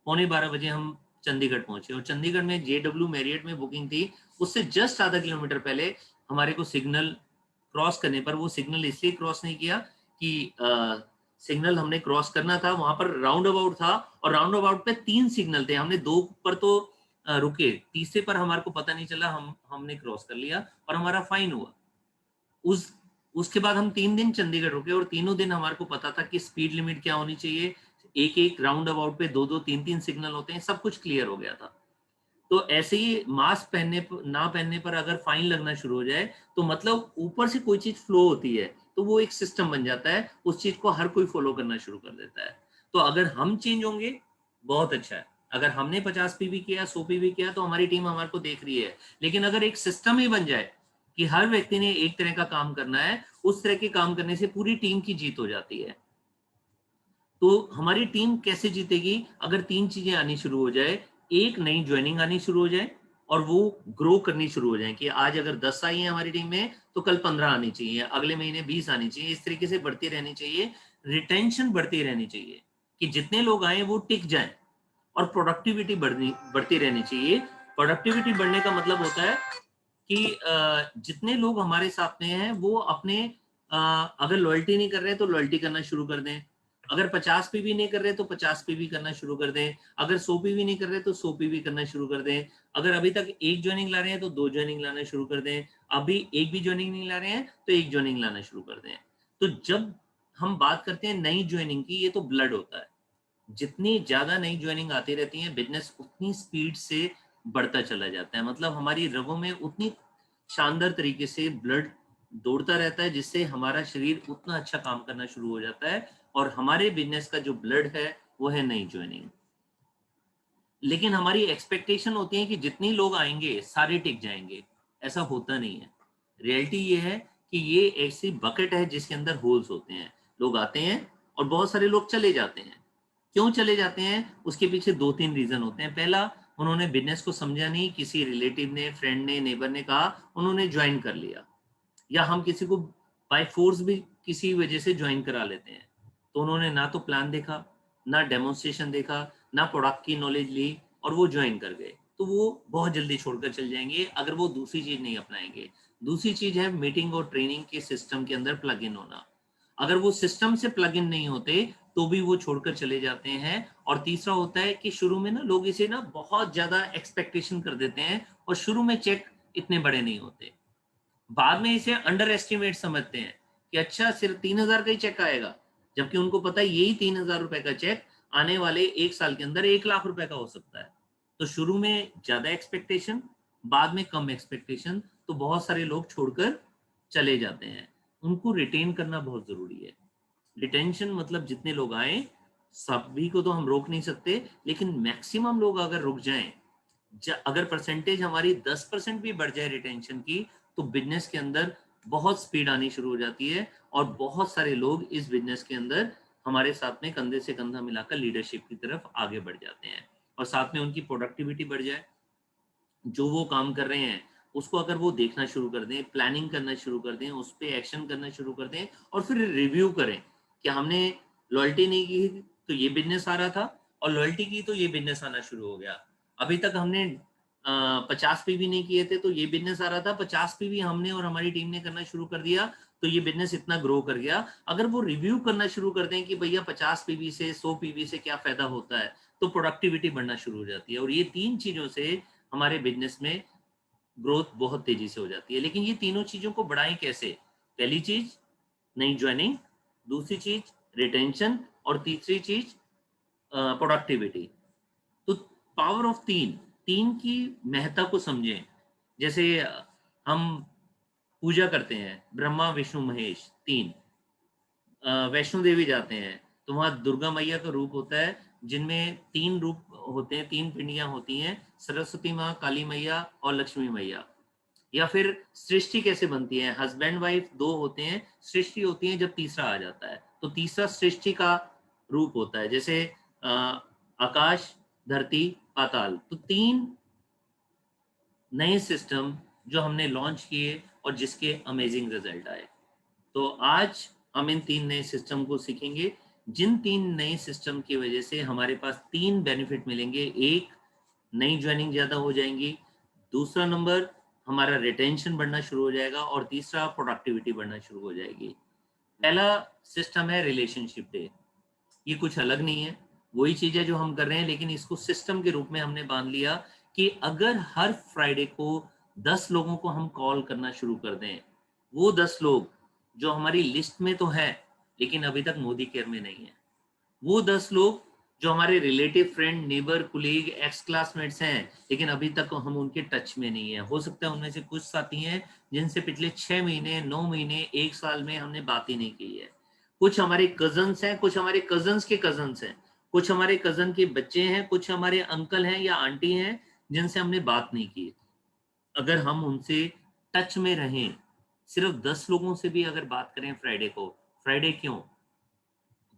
11:15 बजे हम चंडीगढ़ पहुंचे। और चंडीगढ़ में JW मैरियट में बुकिंग थी, उससे जस्ट आधा किलोमीटर पहले हमारे को सिग्नल क्रॉस करने पर, वो सिग्नल इसलिए क्रॉस नहीं किया कि सिग्नल हमने क्रॉस करना था, वहां पर राउंड अबाउट था, और राउंड अबाउट पे 3 सिग्नल थे, हमने 2 पर तो रुके, तीसरे पर हमारे को पता नहीं चला, हमने क्रॉस कर लिया और हमारा फाइन हुआ। उसके बाद हम 3 दिन चंडीगढ़ रुके, और तीनों दिन हमारे को पता था कि स्पीड लिमिट क्या होनी चाहिए, एक एक राउंड अबाउट पे 2-2 3-3 सिग्नल होते हैं, सब कुछ क्लियर हो गया था। तो ऐसे ही मास्क पहनने ना पहनने पर अगर फाइन लगना शुरू हो जाए, तो मतलब ऊपर से कोई चीज फ्लो होती है तो वो एक सिस्टम बन जाता है, उस चीज को हर कोई फॉलो करना शुरू कर देता है। तो अगर हम चेंज होंगे बहुत अच्छा है। अगर हमने 50 पीवी किया, 100 पीवी किया, तो हमारी टीम हमारे को देख रही है। लेकिन अगर एक सिस्टम ही बन जाए कि हर व्यक्ति ने एक तरह का काम करना है, उस तरह के काम करने से पूरी टीम की जीत हो जाती है। तो हमारी टीम कैसे जीतेगी? अगर 3 चीजें आनी शुरू हो जाए, एक नई ज्वाइनिंग आनी शुरू हो जाए और वो ग्रो करनी शुरू हो जाए कि आज अगर 10 आई है हमारी टीम में, तो कल 15 आनी चाहिए, अगले महीने 20 आनी चाहिए, इस तरीके से बढ़ती रहनी चाहिए। रिटेंशन बढ़ती रहनी चाहिए कि जितने लोग आए वो टिक जाएं, और प्रोडक्टिविटी बढ़ती रहनी चाहिए। प्रोडक्टिविटी बढ़ने का मतलब होता है कि जितने लोग हमारे साथ में हैं वो अपने अगर लॉयल्टी नहीं कर रहे तो लॉयल्टी करना शुरू कर दें, अगर 50 पीवी नहीं कर रहे तो 50 पीवी करना शुरू कर दें, अगर 100 पीवी नहीं कर रहे तो 100 पीवी करना शुरू कर दें, अगर अभी तक 1 ज्वाइनिंग ला रहे हैं तो 2 ज्वाइनिंग लाना शुरू कर दें, अभी 1 भी ज्वाइनिंग नहीं ला रहे हैं तो 1 ज्वाइनिंग लाना शुरू कर दें। तो जब हम बात करते हैं नई ज्वाइनिंग की, ये तो ब्लड होता है। जितनी ज्यादा नई ज्वाइनिंग आती रहती है, बिजनेस उतनी स्पीड से बढ़ता चला जाता है। मतलब हमारी रगों में उतनी शानदार तरीके से ब्लड दौड़ता रहता है, जिससे हमारा शरीर उतना अच्छा काम करना शुरू हो जाता है। और हमारे बिजनेस का जो ब्लड है वो है नई ज्वाइनिंग। लेकिन हमारी एक्सपेक्टेशन होती है कि जितने लोग आएंगे सारे टिक जाएंगे। ऐसा होता नहीं है। रियलिटी ये है कि ये ऐसी बकेट है जिसके अंदर होल्स होते हैं। लोग आते हैं और बहुत सारे लोग चले जाते हैं। क्यों चले जाते हैं? उसके पीछे 2-3 रीजन होते हैं। पहला, उन्होंने बिजनेस को समझा नहीं, किसी रिलेटिव ने, फ्रेंड ने, नेबर ने कहा, उन्होंने ज्वाइन कर लिया, या हम किसी को बाय फोर्स भी किसी वजह से ज्वाइन करा लेते हैं। तो उन्होंने ना तो प्लान देखा, ना डेमोन्स्ट्रेशन देखा, ना प्रोडक्ट की नॉलेज ली, और वो ज्वाइन कर गए। तो वो बहुत जल्दी छोड़कर चल जाएंगे अगर वो दूसरी चीज नहीं अपनाएंगे। दूसरी चीज है मीटिंग और ट्रेनिंग के सिस्टम के अंदर प्लग इन होना। अगर वो सिस्टम से प्लग इन नहीं होते तो भी वो छोड़कर चले जाते हैं। और तीसरा होता है कि शुरू में ना लोग इसे ना बहुत ज्यादा एक्सपेक्टेशन कर देते हैं, और शुरू में चेक इतने बड़े नहीं होते, बाद में इसे अंडर एस्टिमेट समझते हैं कि अच्छा सिर्फ 3,000 का ही चेक आएगा, जबकि उनको पता है यही 3,000 रुपए का चेक आने वाले 1 साल के अंदर 1 लाख रुपए का हो सकता है। तो शुरू में ज्यादा एक्सपेक्टेशन, बाद में कम एक्सपेक्टेशन, तो बहुत सारे लोग छोड़कर चले जाते हैं। उनको रिटेन करना बहुत जरूरी है। रिटेंशन मतलब जितने लोग आए, सभी को तो हम रोक नहीं सकते, लेकिन मैक्सिमम लोग अगर रुक जाएं, अगर परसेंटेज हमारी 10% भी बढ़ जाए रिटेंशन की, तो बिजनेस के अंदर बहुत स्पीड आनी शुरू हो जाती है, और बहुत सारे लोग इस बिजनेस के अंदर हमारे साथ में कंधे से कंधा मिलाकर लीडरशिप की तरफ आगे बढ़ जाते हैं। और साथ में उनकी प्रोडक्टिविटी बढ़ जाए, जो वो काम कर रहे हैं उसको अगर वो देखना शुरू कर दें, प्लानिंग करना शुरू कर दें, उस पर एक्शन करना शुरू कर दें, और फिर रिव्यू करें कि हमने लॉयल्टी नहीं की तो ये बिजनेस आ रहा था, और लॉयल्टी की तो ये बिजनेस आना शुरू हो गया। अभी तक हमने 50 पीवी नहीं किए थे तो ये बिजनेस आ रहा था, 50 पीवी हमने और हमारी टीम ने करना शुरू कर दिया तो ये बिजनेस इतना ग्रो कर गया। अगर वो रिव्यू करना शुरू कर दें कि भैया 50 पीवी से 100 पीवी से क्या फायदा होता है, तो प्रोडक्टिविटी बढ़ना शुरू हो जाती है। और ये 3 चीजों से हमारे बिजनेस में ग्रोथ बहुत तेजी से हो जाती है। लेकिन ये तीनों चीजों को बढ़ाएं कैसे? पहली चीज नई ज्वाइनिंग, दूसरी चीज रिटेंशन और तीसरी चीज प्रोडक्टिविटी। तो पावर ऑफ तीन की महत्ता को समझें। जैसे हम पूजा करते हैं ब्रह्मा विष्णु महेश 3, वैष्णो देवी जाते हैं तो वहां दुर्गा मैया का रूप होता है जिनमें 3 रूप होते हैं, 3 पिंडियां होती हैं, सरस्वती माँ, काली मैया और लक्ष्मी मैया। या फिर सृष्टि कैसे बनती है? हस्बैंड वाइफ 2 होते हैं, सृष्टि होती है जब तीसरा आ जाता है, तो तीसरा सृष्टि का रूप होता है। जैसे आकाश, धरती, पाताल। तो 3 नए सिस्टम जो हमने लॉन्च किए और जिसके अमेजिंग रिजल्ट आए। तो आज हम इन 3 नए सिस्टम को सीखेंगे, जिन 3 नए सिस्टम की वजह से हमारे पास 3 बेनिफिट मिलेंगे। एक, नई ज्वाइनिंग ज्यादा हो जाएंगी, दूसरा नंबर हमारा रिटेंशन बढ़ना शुरू हो जाएगा और तीसरा प्रोडक्टिविटी बढ़ना शुरू हो जाएगी। पहला सिस्टम है रिलेशनशिप डे। ये कुछ अलग नहीं है, वही चीज है जो हम कर रहे हैं, लेकिन इसको सिस्टम के रूप में हमने बांध लिया कि अगर हर फ्राइडे को 10 लोगों को हम कॉल करना शुरू कर दें, वो 10 लोग जो हमारी लिस्ट में तो है लेकिन अभी तक मोदी केयर में नहीं है, वो 10 लोग जो हमारे relative, friend, neighbour, colleague, x classmates हैं लेकिन अभी तक हम उनके टच में नहीं है। हो सकता है उनमें से कुछ साथी हैं जिनसे पिछले 6 महीने, 9 महीने, 1 साल में हमने बात ही नहीं की है। कुछ हमारे कजन्स हैं, कुछ हमारे कजन्स के कजन्स हैं, कुछ हमारे कजन के बच्चे हैं, कुछ हमारे अंकल हैं या आंटी हैं जिनसे हमने बात नहीं की। अगर हम उनसे टच में रहें, सिर्फ 10 लोगों से भी अगर बात करें फ्राइडे को, फ्राइडे क्यों?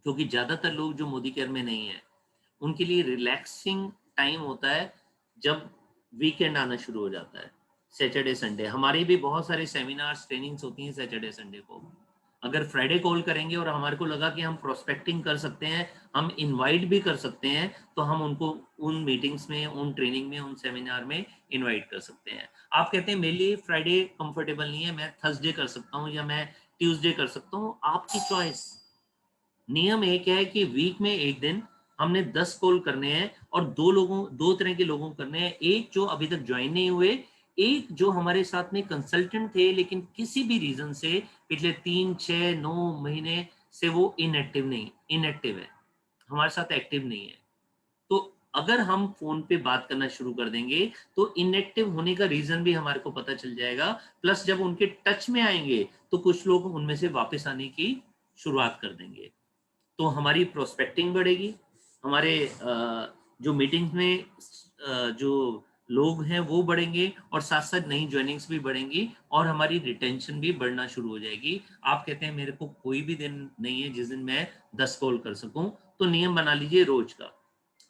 क्योंकि ज्यादातर लोग जो मोदी केयर में नहीं है उनके लिए रिलैक्सिंग टाइम होता है जब वीकेंड आना शुरू हो जाता है, सैटरडे संडे। हमारी भी बहुत सारे सेमिनार्स, ट्रेनिंग्स होती हैं सैटरडे संडे को। अगर फ्राइडे कॉल करेंगे और हमारे को लगा कि हम प्रोस्पेक्टिंग कर सकते हैं, हम इनवाइट भी कर सकते हैं, तो हम उनको उन मीटिंग्स में, उन ट्रेनिंग में, उन सेमिनार में इनवाइट कर सकते हैं। आप कहते हैं मेरे लिए फ्राइडे कंफर्टेबल नहीं है, मैं थर्सडे कर सकता हूँ या मैं ट्यूसडे कर सकता हूँ, आपकी चॉइस। नियम एक है कि वीक में एक दिन हमने 10 कॉल करने हैं और 2 तरह के लोगों को करने हैं। एक जो अभी तक ज्वाइन नहीं हुए, एक जो हमारे साथ में कंसल्टेंट थे लेकिन किसी भी रीजन से पिछले 3, 6, 9 महीने से वो इनएक्टिव है, हमारे साथ एक्टिव नहीं है। तो अगर हम फोन पे बात करना शुरू कर देंगे तो इनएक्टिव होने का रीजन भी हमारे को पता चल जाएगा, प्लस जब उनके टच में आएंगे तो कुछ लोग उनमें से वापस आने की शुरुआत कर देंगे। तो हमारी प्रोस्पेक्टिंग बढ़ेगी, हमारे जो मीटिंग्स में जो लोग हैं वो बढ़ेंगे और साथ साथ नई ज्वाइनिंग्स भी बढ़ेंगी और हमारी रिटेंशन भी बढ़ना शुरू हो जाएगी। आप कहते हैं मेरे को कोई भी दिन नहीं है जिस दिन मैं 10 कॉल कर सकूं, तो नियम बना लीजिए रोज का।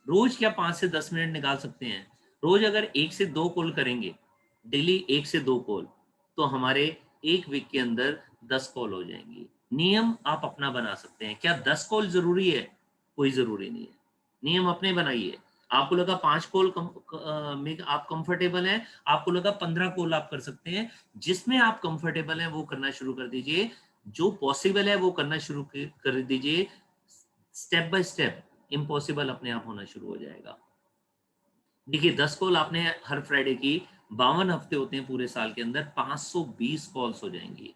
रोज क्या 5 से 10 मिनट निकाल सकते हैं? रोज अगर 1 से 2 कॉल करेंगे, डेली 1 से 2 कॉल, तो हमारे एक वीक के अंदर 10 कॉल हो जाएंगी। नियम आप अपना बना सकते हैं। क्या 10 कॉल जरूरी है? कोई जरूरी नहीं है, नियम अपने बनाइए। आपको लगा 5 कॉल में आप कंफर्टेबल हैं, आपको लगा 15 कॉल आप कर सकते हैं, जिसमें आप कंफर्टेबल हैं वो करना शुरू कर दीजिए, जो पॉसिबल है वो करना शुरू कर दीजिए। स्टेप बाय स्टेप इम्पॉसिबल अपने आप होना शुरू हो जाएगा। देखिए 10 कॉल आपने हर फ्राइडे की, 52 हफ्ते होते हैं पूरे साल के अंदर, 520 कॉल्स हो जाएंगी।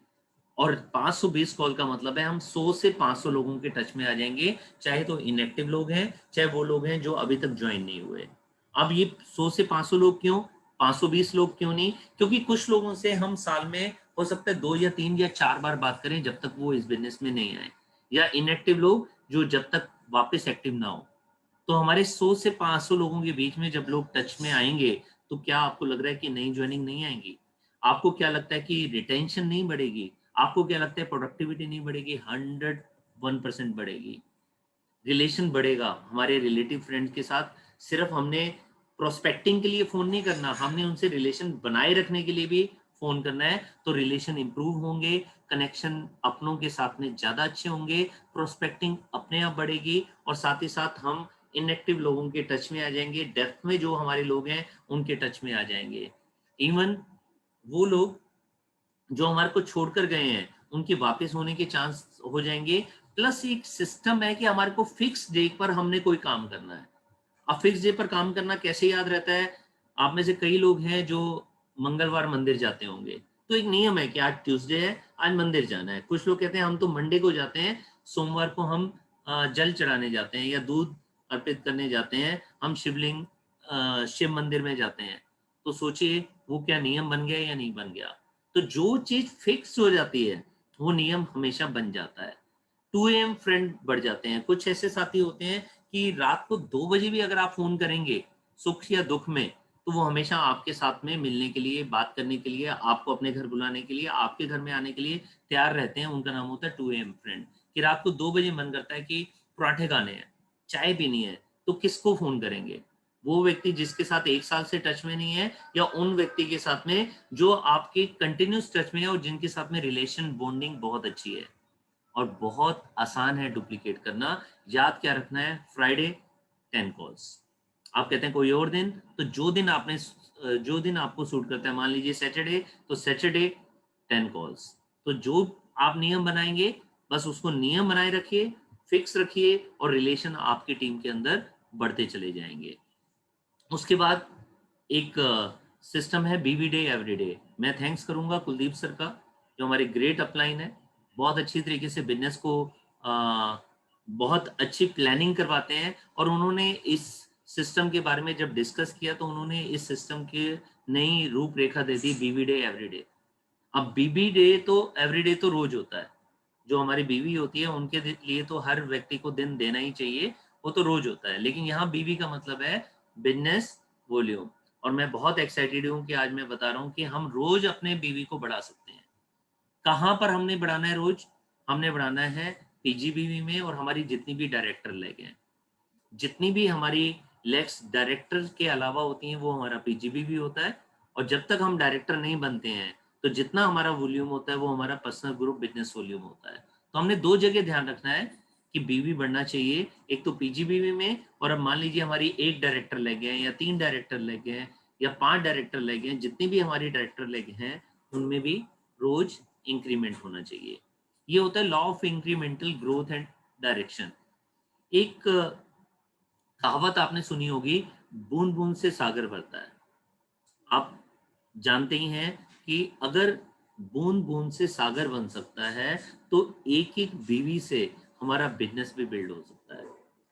और 520 कॉल का मतलब है हम 100 से 500 लोगों के टच में आ जाएंगे, चाहे तो इनएक्टिव लोग हैं, चाहे वो लोग हैं जो अभी तक ज्वाइन नहीं हुए। अब ये 100 से 500 लोग क्यों, 520 लोग क्यों नहीं? क्योंकि कुछ लोगों से हम साल में हो सकता है 2 या 3 या 4 बार बात करें जब तक वो इस बिजनेस में नहीं आए, या इनएक्टिव लोग जो जब तक वापस एक्टिव ना हो। तो हमारे 100 से 500 लोगों के बीच में जब लोग टच में आएंगे, तो क्या आपको लग रहा है कि नई ज्वाइनिंग नहीं आएंगी? आपको क्या लगता है कि रिटेंशन नहीं बढ़ेगी? आपको क्या लगता है प्रोडक्टिविटी नहीं बढ़ेगी? 101% बढ़ेगी। रिलेशन बढ़ेगा हमारे रिलेटिव फ्रेंड्स के साथ। सिर्फ हमने प्रोस्पेक्टिंग के लिए फोन नहीं करना, हमने उनसे रिलेशन बनाए रखने के लिए भी फोन करना है। तो रिलेशन इंप्रूव होंगे, कनेक्शन अपनों के साथ में ज्यादा अच्छे होंगे, प्रोस्पेक्टिंग अपने आप बढ़ेगी और साथ ही साथ हम इनएक्टिव लोगों के टच में आ जाएंगे, डेथ में जो हमारे लोग हैं उनके टच में आ जाएंगे, इवन वो लोग जो हमारे को छोड़कर गए हैं उनके वापस होने के चांस हो जाएंगे। प्लस एक सिस्टम है कि हमारे को फिक्स डे पर हमने कोई काम करना है। अब फिक्स डे पर काम करना कैसे याद रहता है? आप में से कई लोग हैं जो मंगलवार मंदिर जाते होंगे, तो एक नियम है कि आज ट्यूसडे है, आज मंदिर जाना है। कुछ लोग कहते हैं हम तो मंडे को जाते हैं, सोमवार को हम जल चढ़ाने जाते हैं या दूध अर्पित करने जाते हैं, हम शिवलिंग शिव मंदिर में जाते हैं। तो सोचिए वो क्या नियम बन गया या नहीं बन गया। तो जो चीज फिक्स हो जाती है वो नियम हमेशा बन जाता है। 2 AM फ्रेंड बढ़ जाते हैं। कुछ ऐसे साथी होते हैं कि रात को 2 बजे भी अगर आप फोन करेंगे सुख या दुख में, तो वो हमेशा आपके साथ में मिलने के लिए, बात करने के लिए, आपको अपने घर बुलाने के लिए, आपके घर में आने के लिए तैयार रहते हैं। उनका नाम होता है 2 AM फ्रेंड। कि रात को 2 बजे मन करता है कि पराठे खाने हैं, चाय पीनी है, तो किसको फोन करेंगे? वो व्यक्ति जिसके साथ 1 साल से टच में नहीं है, या उन व्यक्ति के साथ में जो आपके कंटिन्यूस टच में है और जिनके साथ में रिलेशन बॉन्डिंग बहुत अच्छी है। और बहुत आसान है डुप्लीकेट करना। याद क्या रखना है? Friday 10 calls. आप कहते हैं कोई और दिन, तो जो दिन आपको सूट करता है, मान लीजिए सैटरडे, तो सैटरडे 10 कॉल्स। तो जो आप नियम बनाएंगे बस उसको नियम बनाए रखिए, फिक्स रखिए, और रिलेशन आपकी टीम के अंदर बढ़ते चले जाएंगे। उसके बाद एक सिस्टम है बीवी डे एवरी डे। मैं थैंक्स करूंगा कुलदीप सर का, जो हमारे ग्रेट अपलाइन है, बहुत अच्छी तरीके से बिजनेस को बहुत अच्छी प्लानिंग करवाते हैं। और उन्होंने इस सिस्टम के बारे में जब डिस्कस किया तो उन्होंने इस सिस्टम की नई रूपरेखा दे दी, बीवी डे एवरी डे। अब बीवी डे तो एवरी डे तो रोज होता है, जो हमारी बीवी होती है उनके लिए तो हर व्यक्ति को दिन देना ही चाहिए, वो तो रोज होता है। लेकिन यहाँ बीवी का मतलब है बिजनेस वॉल्यूम। और मैं बहुत एक्साइटेड हूँ कि आज मैं बता रहा हूँ कि हम रोज अपने बीवी को बढ़ा सकते हैं। कहाँ पर हमने बढ़ाना है? रोज हमने बढ़ाना है पीजीबीवी में। और हमारी जितनी भी डायरेक्टर लेग हैं, जितनी भी हमारी लेग्स डायरेक्टर के अलावा होती हैं, वो हमारा पीजीबीवी होता है। और जब तक हम डायरेक्टर नहीं बनते हैं तो जितना हमारा वॉल्यूम होता है वो हमारा पर्सनल ग्रुप बिजनेस वॉल्यूम होता है। तो हमने 2 जगह ध्यान रखना है कि बीवी बढ़ना चाहिए, एक तो पीजीबीवी में, और अब मान लीजिए हमारी 1 डायरेक्टर लग गए या 3 डायरेक्टर लग गए या 5 डायरेक्टर लग गए, जितनी भी हमारी डायरेक्टर लग हैं उनमें भी रोज इंक्रीमेंट होना चाहिए। ये होता है law of incremental growth and direction. एक कहावत आपने सुनी होगी, बूंद बूंद से सागर भरता है। आप जानते ही हैं कि अगर बूंद बूंद से सागर बन सकता है तो एक एक बीवी से हमारा बिजनेस भी बिल्ड हो सकता है।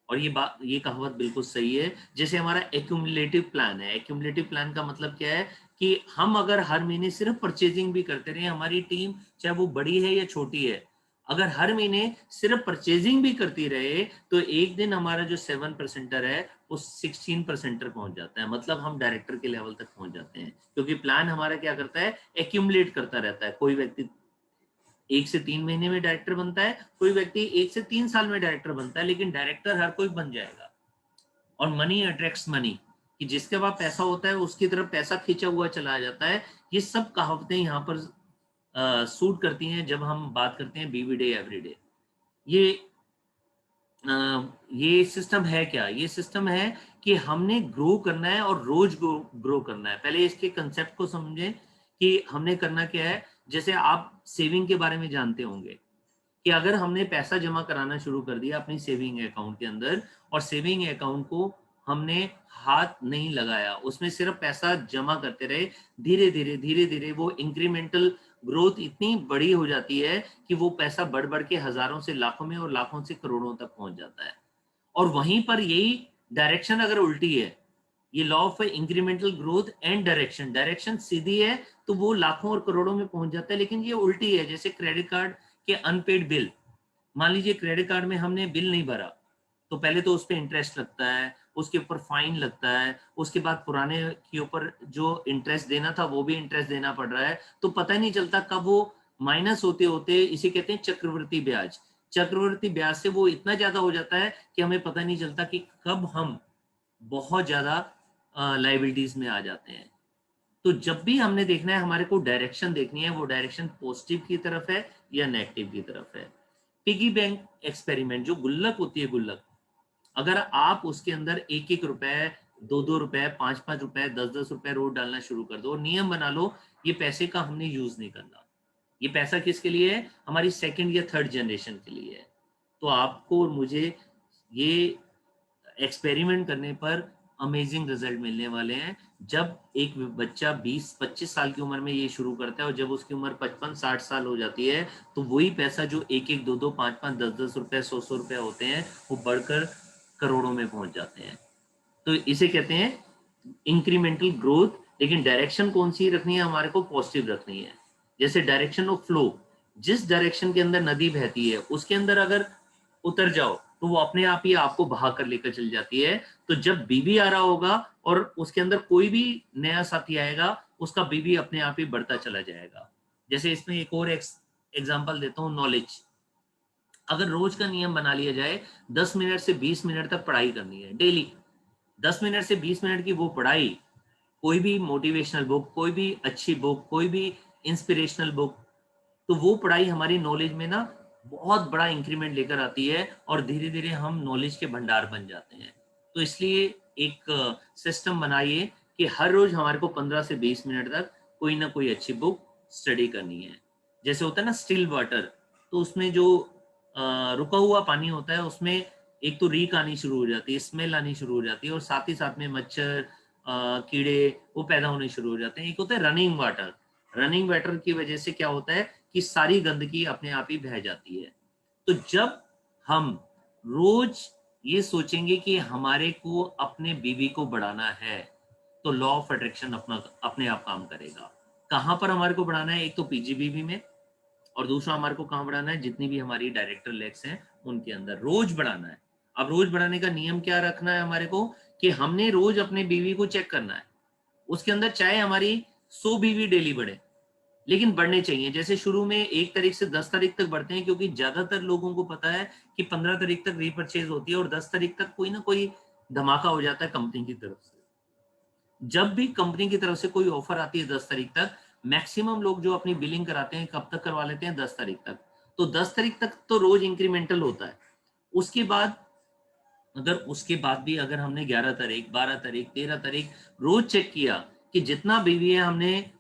और ये कहावत बिल्कुल सही है। जैसे हमारा एक्यूमुलेटिव प्लान है। एक्यूमुलेटिव प्लान का मतलब क्या है कि हम अगर हर महीने सिर्फ परचेजिंग भी करते रहे, हमारी टीम चाहे वो बड़ी है या छोटी है, अगर हर महीने सिर्फ परचेजिंग भी करती रहे तो एक दिन हमारा जो 7% है वो 16% पहुंच जाता है। मतलब हम डायरेक्टर के लेवल तक पहुंच जाते हैं, क्योंकि प्लान हमारा क्या करता है? एक्यूमुलेट करता रहता है। कोई व्यक्ति 1 से 3 महीने में डायरेक्टर बनता है, कोई व्यक्ति 1 से 3 साल में डायरेक्टर बनता है, लेकिन डायरेक्टर हर कोई बन जाएगा। और मनी अट्रैक्ट्स मनी, कि जिसके पास पैसा होता है उसकी तरफ पैसा खींचा हुआ चला जाता है। ये सब कहावतें यहाँ पर सूट करती हैं जब हम बात करते हैं बीवी डे एवरी डे। ये सिस्टम है क्या? ये सिस्टम है कि हमने ग्रो करना है और रोज ग्रो करना है। पहले इसके कंसेप्ट को समझें कि हमने करना क्या है। जैसे आप सेविंग के बारे में जानते होंगे कि अगर हमने पैसा जमा कराना शुरू कर दिया अपनी सेविंग अकाउंट के अंदर, और सेविंग अकाउंट को हमने हाथ नहीं लगाया, उसमें सिर्फ पैसा जमा करते रहे, धीरे धीरे वो इंक्रीमेंटल ग्रोथ इतनी बड़ी हो जाती है कि वो पैसा बढ़ बढ़ के हजारों से लाखों में और लाखों से करोड़ों तक पहुंच जाता है। और वहीं पर यही डायरेक्शन अगर उल्टी है, ये law of incremental growth and direction, direction सीधी है तो वो लाखों और करोड़ों में पहुंच जाता है, लेकिन ये उल्टी है। जैसे क्रेडिट कार्ड के अनपेड बिल, मान लीजिए क्रेडिट कार्ड में हमने बिल नहीं भरा, तो पहले तो उस पर इंटरेस्ट लगता है, उसके ऊपर फाइन लगता है, उसके बाद पुराने के ऊपर जो इंटरेस्ट देना था वो भी इंटरेस्ट देना पड़ रहा है। तो पता ही नहीं चलता कब वो माइनस होते होते, इसे कहते हैं चक्रवृद्धि ब्याज, चक्रवृद्धि ब्याज से वो इतना ज्यादा हो जाता है कि हमें पता नहीं चलता कि कब हम बहुत ज्यादा लाइबिलिटीज में आ जाते हैं। तो जब भी हमने देखना है, हमारे को डायरेक्शन देखनी है, वो डायरेक्शन पॉजिटिव की तरफ है या नेगेटिव की तरफ है। पिगी बैंक एक्सपेरिमेंट, जो गुल्लक होती है, गुल्लक, अगर आप उसके अंदर 1-1 रुपए, 2-2 रुपए, 5-5 रुपए, 10-10 रुपए रोज डालना शुरू कर दो और नियम बना लो, ये पैसे का हमने यूज नहीं करना। ये पैसा किसके लिए है? हमारी सेकंड या थर्ड जनरेशन के लिए है। तो आपको और मुझे ये एक्सपेरिमेंट करने पर अमेजिंग रिजल्ट मिलने वाले हैं। जब एक बच्चा 20-25 साल की उम्र में ये शुरू करता है और जब उसकी उम्र 55-60 साल हो जाती है, तो वही पैसा जो 1-1, 2-2, 5-5, 10-10 रुपए, 100-100 रुपए होते हैं, वो बढ़कर करोड़ों में पहुंच जाते हैं। तो इसे कहते हैं इंक्रीमेंटल ग्रोथ। लेकिन डायरेक्शन कौन सी रखनी है? हमारे को पॉजिटिव रखनी है। जैसे डायरेक्शन ऑफ फ्लो, जिस डायरेक्शन के अंदर नदी बहती है उसके अंदर अगर उतर जाओ तो वो अपने आप ही आपको बहा कर लेकर चल जाती है। तो जब बीबी आ रहा होगा और उसके अंदर कोई भी नया साथी आएगा, उसका बीबी अपने आप ही बढ़ता चला जाएगा। जैसे इसमें एक और एग्जांपल देता हूँ, नॉलेज। अगर रोज का नियम बना लिया जाए 10 मिनट से 20 मिनट तक पढ़ाई करनी है डेली, 10 मिनट से 20 मिनट की वो पढ़ाई, कोई भी मोटिवेशनल बुक, कोई भी अच्छी बुक, कोई भी इंस्पिरेशनल बुक, तो वो पढ़ाई हमारी नॉलेज में ना बहुत बड़ा इंक्रीमेंट लेकर आती है और धीरे धीरे हम नॉलेज के भंडार बन जाते हैं। तो इसलिए एक सिस्टम बनाइए कि हर रोज हमारे को 15 से 20 मिनट तक कोई ना कोई अच्छी बुक स्टडी करनी है। जैसे होता है ना स्टिल वाटर, तो उसमें जो रुका हुआ पानी होता है उसमें एक तो रीक आनी शुरू हो जाती है, स्मेल आनी शुरू हो जाती है और साथ ही साथ में मच्छर, कीड़े वो पैदा होने शुरू हो जाते हैं। एक होता है रनिंग वाटर। रनिंग वाटर की वजह से क्या होता है कि सारी गंदगी अपने आप ही बह जाती है। तो जब हम रोज ये सोचेंगे कि हमारे को अपने बीवी को बढ़ाना है, तो लॉ ऑफ अट्रैक्शन अपने आप काम करेगा। कहाँ पर हमारे को बढ़ाना है? एक तो पीजीबीवी में, और दूसरा हमारे को कहाँ बढ़ाना है? जितनी भी हमारी डायरेक्टर लेग्स हैं उनके अंदर रोज बढ़ाना है। अब रोज बढ़ाने का नियम क्या रखना है हमारे को कि हमने रोज अपने बीवी को चेक करना है। उसके अंदर चाहे हमारी 100 बीवी डेली बढ़े, लेकिन बढ़ने चाहिए। जैसे शुरू में 1 तारीख से 10 तारीख तक बढ़ते हैं, क्योंकि ज्यादातर लोगों को पता है कि 15 तारीख तक रीपर्चेज होती है और 10 तारीख तक कोई ना कोई धमाका हो जाता है कंपनी की तरफ से। जब भी कंपनी की तरफ से कोई ऑफर आती है 10 तारीख तक, मैक्सिमम लोग जो अपनी बिलिंग कराते हैं कब तक करवा लेते हैं? 10 तारीख तक। तो 10 तारीख तक तो रोज इंक्रीमेंटल होता है। उसके बाद भी अगर हमने 11 तारीख, 12 तारीख, 13 तारीख रोज चेक किया कि जितना बीवी है हमने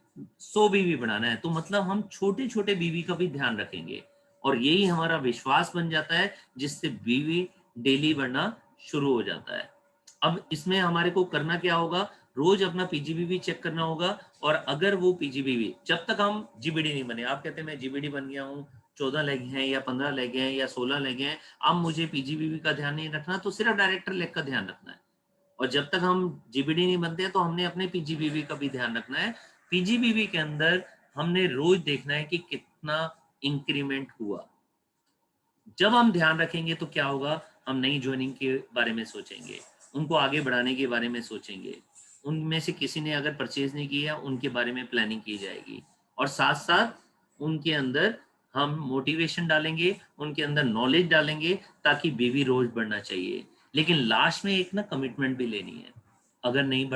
100 बीवी बनाना है, तो मतलब हम छोटे छोटे बीवी का भी ध्यान रखेंगे और यही हमारा विश्वास बन जाता है, जिससे बीवी डेली बढ़ना शुरू हो जाता है। अब इसमें हमारे को करना क्या होगा? रोज अपना पीजीबीवी चेक करना होगा। और अगर वो पीजीबीवी, जब तक हम जीबीडी नहीं बने, आप कहते हैं मैं जीबीडी बन गया हूँ, 14 लेग हैं या 15 लेग हैं या 16 लेग हैं, अब मुझे पीजीबीवी का ध्यान नहीं रखना, तो सिर्फ डायरेक्टर लेग का ध्यान रखना है। और जब तक हम जीबीडी नहीं बनते हैं तो हमने अपने पीजीबीवी का भी ध्यान रखना है। पीजीबीवी के अंदर हमने रोज देखना है कि कितना इंक्रीमेंट हुआ। जब हम ध्यान रखेंगे तो क्या होगा? हम नई ज्वाइनिंग के बारे में सोचेंगे, उनको आगे बढ़ाने के बारे में सोचेंगे, उनमें से किसी ने अगर परचेज नहीं किया उनके बारे में प्लानिंग की जाएगी, और साथ साथ उनके अंदर हम मोटिवेशन डालेंगे, उनके अंदर नॉलेज डालेंगे, ताकि बीवी रोज बढ़ना चाहिए। लेकिन लास्ट में एक ना कमिटमेंट भी लेनी है। अगर नहीं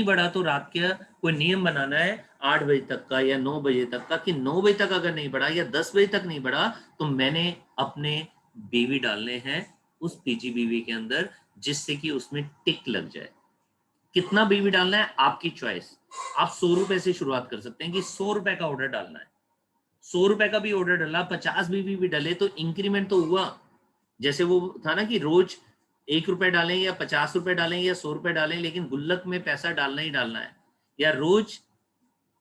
बढ़ा तो रात के कोई नियम बनाना है 8 बजे तक का या 9 बजे तक का, कि 9 बजे तक अगर नहीं बढ़ा या 10 बजे तक नहीं बढ़ा तो मैंने अपने बीवी डालने हैं उस पीजीबीवी के अंदर, जिससे कि उसमें टिक लग जाए। कितना बीवी डालना है आपकी चॉइस। आप 100 रुपए से शुरुआत कर सकते हैं कि 100 रुपए का ऑर्डर डालना है। 100 रुपए का भी ऑर्डर डाला, 50 बीवी भी डाले तो इंक्रीमेंट तो हुआ। जैसे वो था ना कि रोज 1 रुपए डालें या 50 रुपए डालें या 100 रुपए डालें, लेकिन गुल्लक में पैसा डालना ही डालना है। या रोज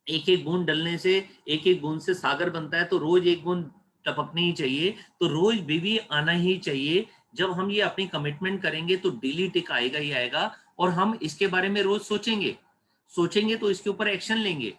एक एक बूंद डलने से, एक एक बूंद से सागर बनता है, तो रोज एक बूंद टपकनी ही चाहिए। तो रोज बीवी आना ही चाहिए। जब हम ये अपनी कमिटमेंट करेंगे तो डेली टिक आएगा ही आएगा, और हम इसके बारे में रोज सोचेंगे तो इसके ऊपर एक्शन लेंगे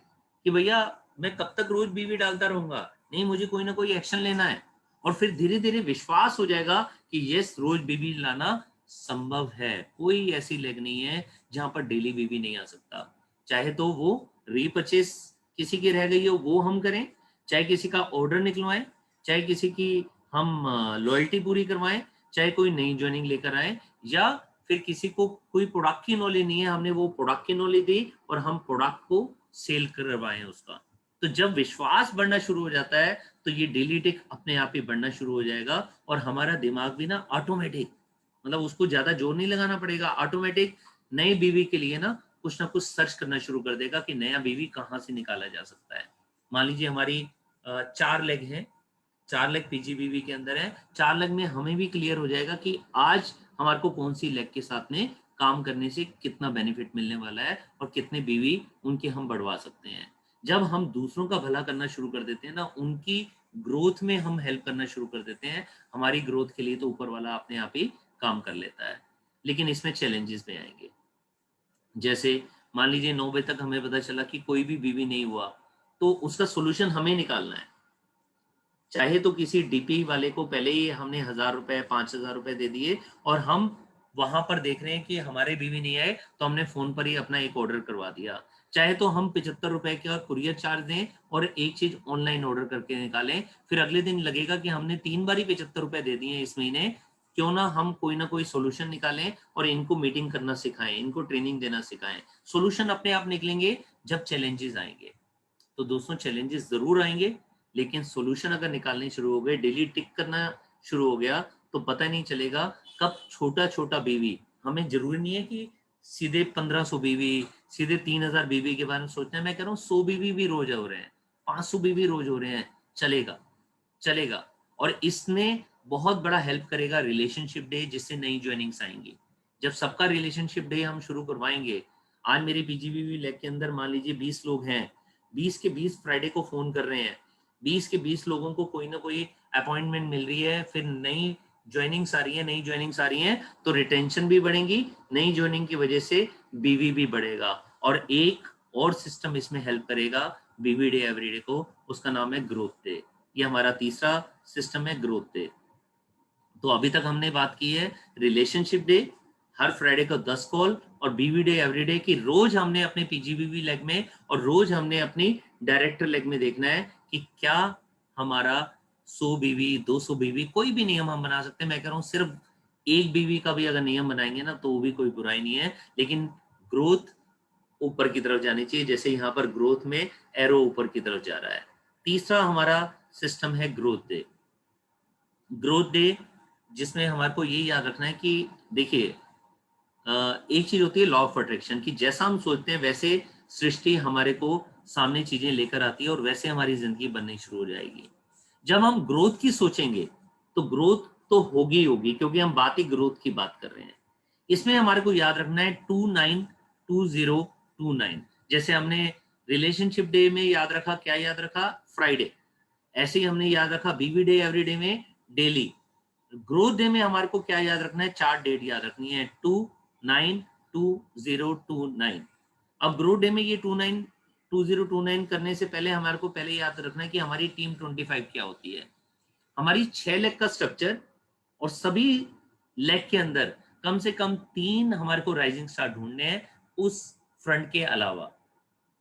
कि भैया मैं कब तक रोज बीवी डालता रहूंगा, नहीं मुझे कोई ना कोई एक्शन लेना है। और फिर धीरे धीरे विश्वास हो जाएगा कि यस, रोज बीवी लाना संभव है। कोई ऐसी लेग नहीं है जहां पर डेली बीवी नहीं आ सकता। चाहे तो वो रीपरचेस किसी की रह गई हो वो हम करें, चाहे किसी का ऑर्डर निकलवाएं, चाहे किसी की हम लॉयल्टी पूरी करवाएं, चाहे कोई नई ज्वाइनिंग लेकर आए, या फिर किसी को कोई प्रोडक्ट की नॉलेज नहीं है, हमने वो प्रोडक्ट की नॉलेज दी और हम प्रोडक्ट को सेल करवाएं उसका। तो जब विश्वास बढ़ना शुरू हो जाता है तो ये डेली टिक अपने आप ही बढ़ना शुरू हो जाएगा, और हमारा दिमाग भी ना ऑटोमेटिक मतलब उसको ज्यादा जोर नहीं लगाना पड़ेगा, ऑटोमेटिक नए बीवी के लिए ना कुछ सर्च करना शुरू कर देगा कि नया बीवी कहाँ से निकाला जा सकता है। मान लीजिए हमारी 4 लेग है, 4 लेग पीजीबीवी के अंदर है, 4 लेग में हमें भी क्लियर हो जाएगा कि आज हमारे को कौन सी लेग के साथ में काम करने से कितना बेनिफिट मिलने वाला है और कितने बीवी उनके हम बढ़वा सकते हैं। जब हम दूसरों का भला करना शुरू कर देते हैं ना, उनकी ग्रोथ में हम हेल्प करना शुरू कर देते हैं, हमारी ग्रोथ के लिए तो ऊपर वाला अपने आप ही काम कर लेता है। लेकिन इसमें चैलेंजेस भी आएंगे। जैसे मान लीजिए 9 बजे तक हमें पता चला कि कोई भी बीवी नहीं हुआ, तो उसका सोल्यूशन हमें निकालना है। चाहे तो किसी डीपी वाले को पहले ही हमने 1000 रुपए 5000 रुपए दे दिए और हम वहां पर देख रहे हैं कि हमारे बीवी नहीं आए, तो हमने फोन पर ही अपना एक ऑर्डर करवा दिया। चाहे तो हम 75 रुपए का कुरियर चार्ज दें और एक चीज ऑनलाइन ऑर्डर करके निकालें, फिर अगले दिन लगेगा कि हमने 3 बार ही 75 रुपए दे दिए इस महीने, क्यों ना हम कोई ना कोई सोल्यूशन निकालें और इनको मीटिंग करना सिखाएं, इनको ट्रेनिंग देना सिखाएं। सोल्यूशन अपने आप निकलेंगे जब चैलेंजेस आएंगे। तो दोस्तों चैलेंजेस जरूर आएंगे, लेकिन सॉल्यूशन अगर निकालने शुरू हो गए, डेली टिक करना शुरू हो गया, तो पता नहीं चलेगा कब छोटा छोटा बीवी, हमें जरूरी नहीं है कि सीधे 1500 बीवी, सीधे 3000 बीवी के बारे में सोचना है। मैं कह रहा हूँ 100 बीवी भी रोज हो रहे हैं, 500 बीवी रोज हो रहे हैं, चलेगा चलेगा। और इसने बहुत बड़ा हेल्प करेगा रिलेशनशिप डे, जिससे नई ज्वाइनिंग्स आएंगी। जब सबका रिलेशनशिप डे हम शुरू करवाएंगे, आज मेरे पीजीबीवी लेग के अंदर मान लीजिए 20 लोग हैं, 20 के 20 फ्राइडे को फोन कर रहे हैं, 20 के 20 लोगों को कोई ना कोई अपॉइंटमेंट मिल रही है, फिर नई ज्वाइनिंग्स आ रही है, नई ज्वाइनिंग्स आ रही हैं, तो रिटेंशन भी बढ़ेगी, नई ज्वाइनिंग की वजह से बीवी भी बढ़ेगा। और एक और सिस्टम इसमें हेल्प करेगा बीवी डे एवरीडे को, उसका नाम है ग्रोथ डे। ये हमारा तीसरा सिस्टम है, ग्रोथ डे। तो अभी तक हमने बात की है रिलेशनशिप डे, हर फ्राइडे को 10 कॉल, और बीवी डे एवरीडे की रोज हमने अपने पीजीबीवी लेग में और रोज हमने अपनी डायरेक्टर लेग में देखना है कि क्या हमारा 100 बीवी 200 बीवी, कोई भी नियम हम बना सकते हैं। मैं कह रहा हूँ सिर्फ एक बीवी का भी अगर नियम बनाएंगे ना, तो वो भी कोई बुराई नहीं है, लेकिन ग्रोथ ऊपर की तरफ जानी चाहिए। जैसे यहाँ पर ग्रोथ में एरो ऊपर की तरफ जा रहा है। तीसरा हमारा सिस्टम है ग्रोथ डे। ग्रोथ डे जिसमें हमारे को ये याद रखना है कि देखिए, एक चीज होती है लॉ ऑफ अट्रैक्शन, कि जैसा हम सोचते हैं वैसे सृष्टि हमारे को सामने चीजें लेकर आती है और वैसे हमारी जिंदगी बननी शुरू हो जाएगी। जब हम ग्रोथ की सोचेंगे तो ग्रोथ तो होगी होगी, क्योंकि हम बात ही ग्रोथ की बात कर रहे हैं। इसमें हमारे को याद रखना है 292029। जैसे हमने रिलेशनशिप डे में याद रखा, क्या याद रखा, फ्राइडे, ऐसे ही हमने याद रखा बीवी डे एवरीडे में डेली। ग्रोथ डे में हमारे को क्या याद रखना है, 4 डेट याद रखनी है, 292029। अब ग्रोथ डे में ये 292029 करने से पहले हमारे को पहले याद रखना है कि हमारी टीम 25 क्या होती है। हमारी 6 लेग का स्ट्रक्चर, और सभी लेग के अंदर कम से कम 3 हमारे को राइजिंग स्टार ढूंढने हैं उस फ्रंट के अलावा।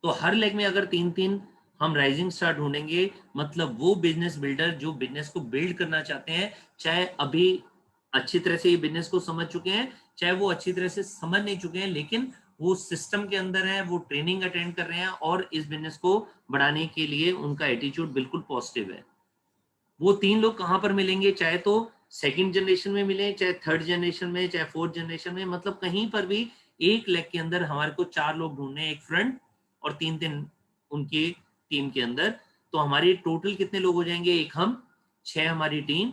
तो हर लेग में अगर 3-3 हम राइजिंग स्टार ढूंढेंगे, मतलब वो बिजनेस बिल्डर जो बिजनेस को बिल्ड करना चाहते हैं, चाहे अभी अच्छी तरह से ये बिजनेस को समझ चुके हैं, चाहे वो अच्छी तरह से समझ नहीं चुके हैं, लेकिन वो सिस्टम के अंदर है, वो ट्रेनिंग अटेंड कर रहे हैं और इस बिजनेस को बढ़ाने के लिए उनका एटीट्यूड बिल्कुल पॉजिटिव है। वो 3 लोग कहां पर मिलेंगे, चाहे तो सेकंड जनरेशन में मिले, चाहे थर्ड जनरेशन में, चाहे फोर्थ जनरेशन में, मतलब कहीं पर भी एक लेग के अंदर हमारे को 4 लोग ढूंढने, एक फ्रंट और 3-3 उनकी टीम के अंदर। तो हमारी टोटल कितने लोग हो जाएंगे, एक हम 6 हमारी टीम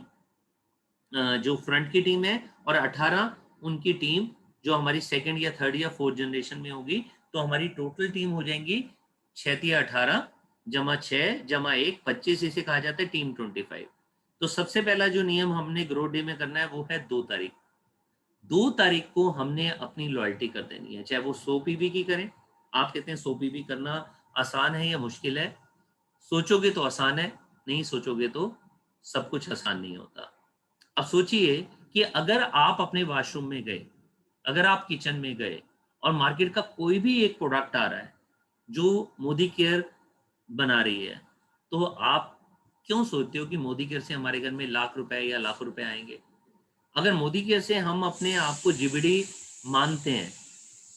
जो फ्रंट की टीम है, और 18 उनकी टीम जो हमारी सेकंड या थर्ड या फोर्थ जनरेशन में होगी। तो हमारी टोटल टीम हो जाएंगी 6×18 जमा 6 जमा 1 25, इसे कहा जाता है टीम 25। तो सबसे पहला जो नियम हमने ग्रोथ डे में करना है वो है 2 तारीख। 2 तारीख को हमने अपनी लॉयल्टी कर देनी है, चाहे वो 100 पीवी की करें। आप कहते हैं 100 पीवी करना आसान है या मुश्किल है? सोचोगे तो आसान है, नहीं सोचोगे तो सब कुछ आसान नहीं होता। अब सोचिए कि अगर आप अपने वॉशरूम में गए, अगर आप किचन में गए और मार्केट का कोई भी एक प्रोडक्ट आ रहा है जो मोदी केयर बना रही है, तो आप क्यों सोचते हो कि मोदी केयर से हमारे घर में लाख रुपए या लाखों रुपए आएंगे? अगर मोदी केयर से हम अपने आप को जीबीडी मानते हैं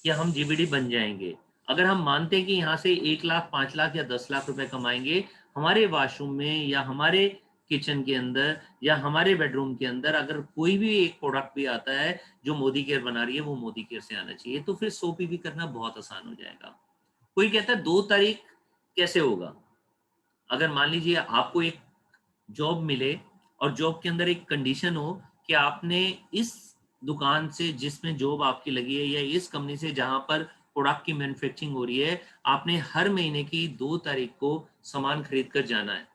कि हम जीबीडी बन जाएंगे, अगर हम मानते हैं कि यहाँ से 1 लाख 5 लाख या 10 लाख रुपए कमाएंगे, हमारे वॉशरूम में या हमारे किचन के अंदर या हमारे बेडरूम के अंदर अगर कोई भी एक प्रोडक्ट भी आता है जो मोदी केयर बना रही है, वो मोदी केयर से आना चाहिए, तो फिर 100 पीवी करना बहुत आसान हो जाएगा। कोई कहता है 2 तारीख कैसे होगा? अगर मान लीजिए आपको एक जॉब मिले और जॉब के अंदर एक कंडीशन हो कि आपने इस दुकान से जिसमें जॉब आपकी लगी है या इस कंपनी से जहां पर प्रोडक्ट की मैन्युफैक्चरिंग हो रही है, आपने हर महीने की 2 तारीख को सामान खरीद कर जाना है,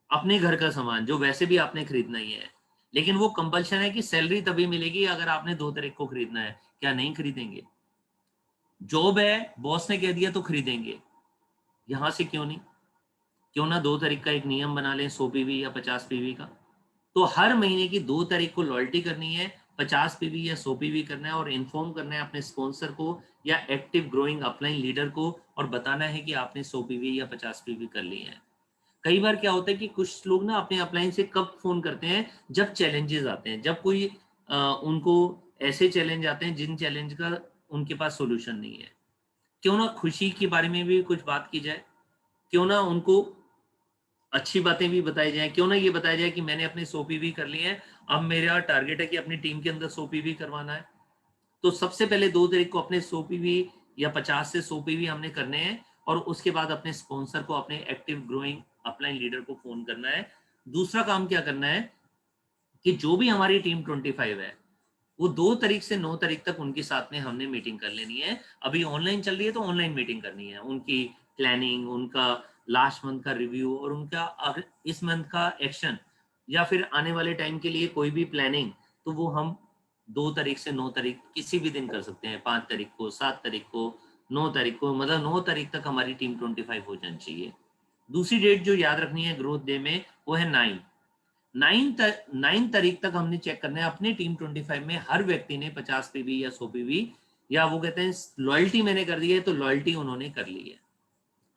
अपने घर का सामान जो वैसे भी आपने खरीदना ही है। लेकिन वो कंपल्शन है कि सैलरी तभी मिलेगी अगर आपने 2 तारीख को खरीदना है। क्या नहीं खरीदेंगे? जॉब है, बॉस ने कह दिया तो खरीदेंगे। यहां से क्यों नहीं? क्यों ना 2 तारीख का एक नियम बना लें, 100 पीवी या 50 पीवी का। तो हर महीने की 2 तारीख को लॉयल्टी करनी है, 50 पीवी या 100 पीवी करना है और इन्फॉर्म करना है अपने स्पॉन्सर को या एक्टिव ग्रोइंग अपलाइन लीडर को और बताना है कि आपने 100 पीवी या 50 पीवी कर ली है। कई बार क्या होता है कि कुछ लोग ना अपने अपलाइन से कब फोन करते हैं? जब चैलेंजेस आते हैं, जब कोई उनको ऐसे चैलेंज आते हैं जिन चैलेंज का उनके पास सोल्यूशन नहीं है। क्यों ना खुशी के बारे में भी कुछ बात की जाए, क्यों ना उनको अच्छी बातें भी बताई जाए, क्यों ना ये बताया जाए कि मैंने अपने 100 पीवी कर लिए हैं, अब मेरा टारगेट है कि अपनी टीम के अंदर 100 पीवी करवाना है। तो सबसे पहले 2 तारीख को अपने 100 पीवी या 50 से 100 पीवी हमने करने हैं और उसके बाद अपने स्पॉन्सर को, अपने एक्टिव ग्रोइंग अपलाइन लीडर को फोन करना है। दूसरा काम क्या करना है कि जो भी हमारी टीम 25 है वो 2 तारीख से 9 तारीख तक उनके साथ में हमने मीटिंग कर लेनी है। अभी ऑनलाइन चल रही है तो ऑनलाइन मीटिंग करनी है, उनकी प्लानिंग, उनका लास्ट मंथ का रिव्यू और उनका इस मंथ का एक्शन या फिर आने वाले टाइम के लिए कोई भी प्लानिंग, तो वो हम 2 तारीख से 9 तारीख किसी भी दिन कर सकते हैं, 5 तारीख को, 7 तारीख को, 9 तारीख को, मतलब 9 तारीख तक हमारी टीम 25 हो जानी चाहिए। दूसरी डेट जो याद रखनी है ग्रोथ डे में वो है 9 तारीख तक हमने चेक करना है अपनी टीम 25 में हर व्यक्ति ने 50 पीवी या 100 पीवी या वो कहते हैं लॉयल्टी मैंने कर दी है, तो लॉयल्टी उन्होंने कर ली है।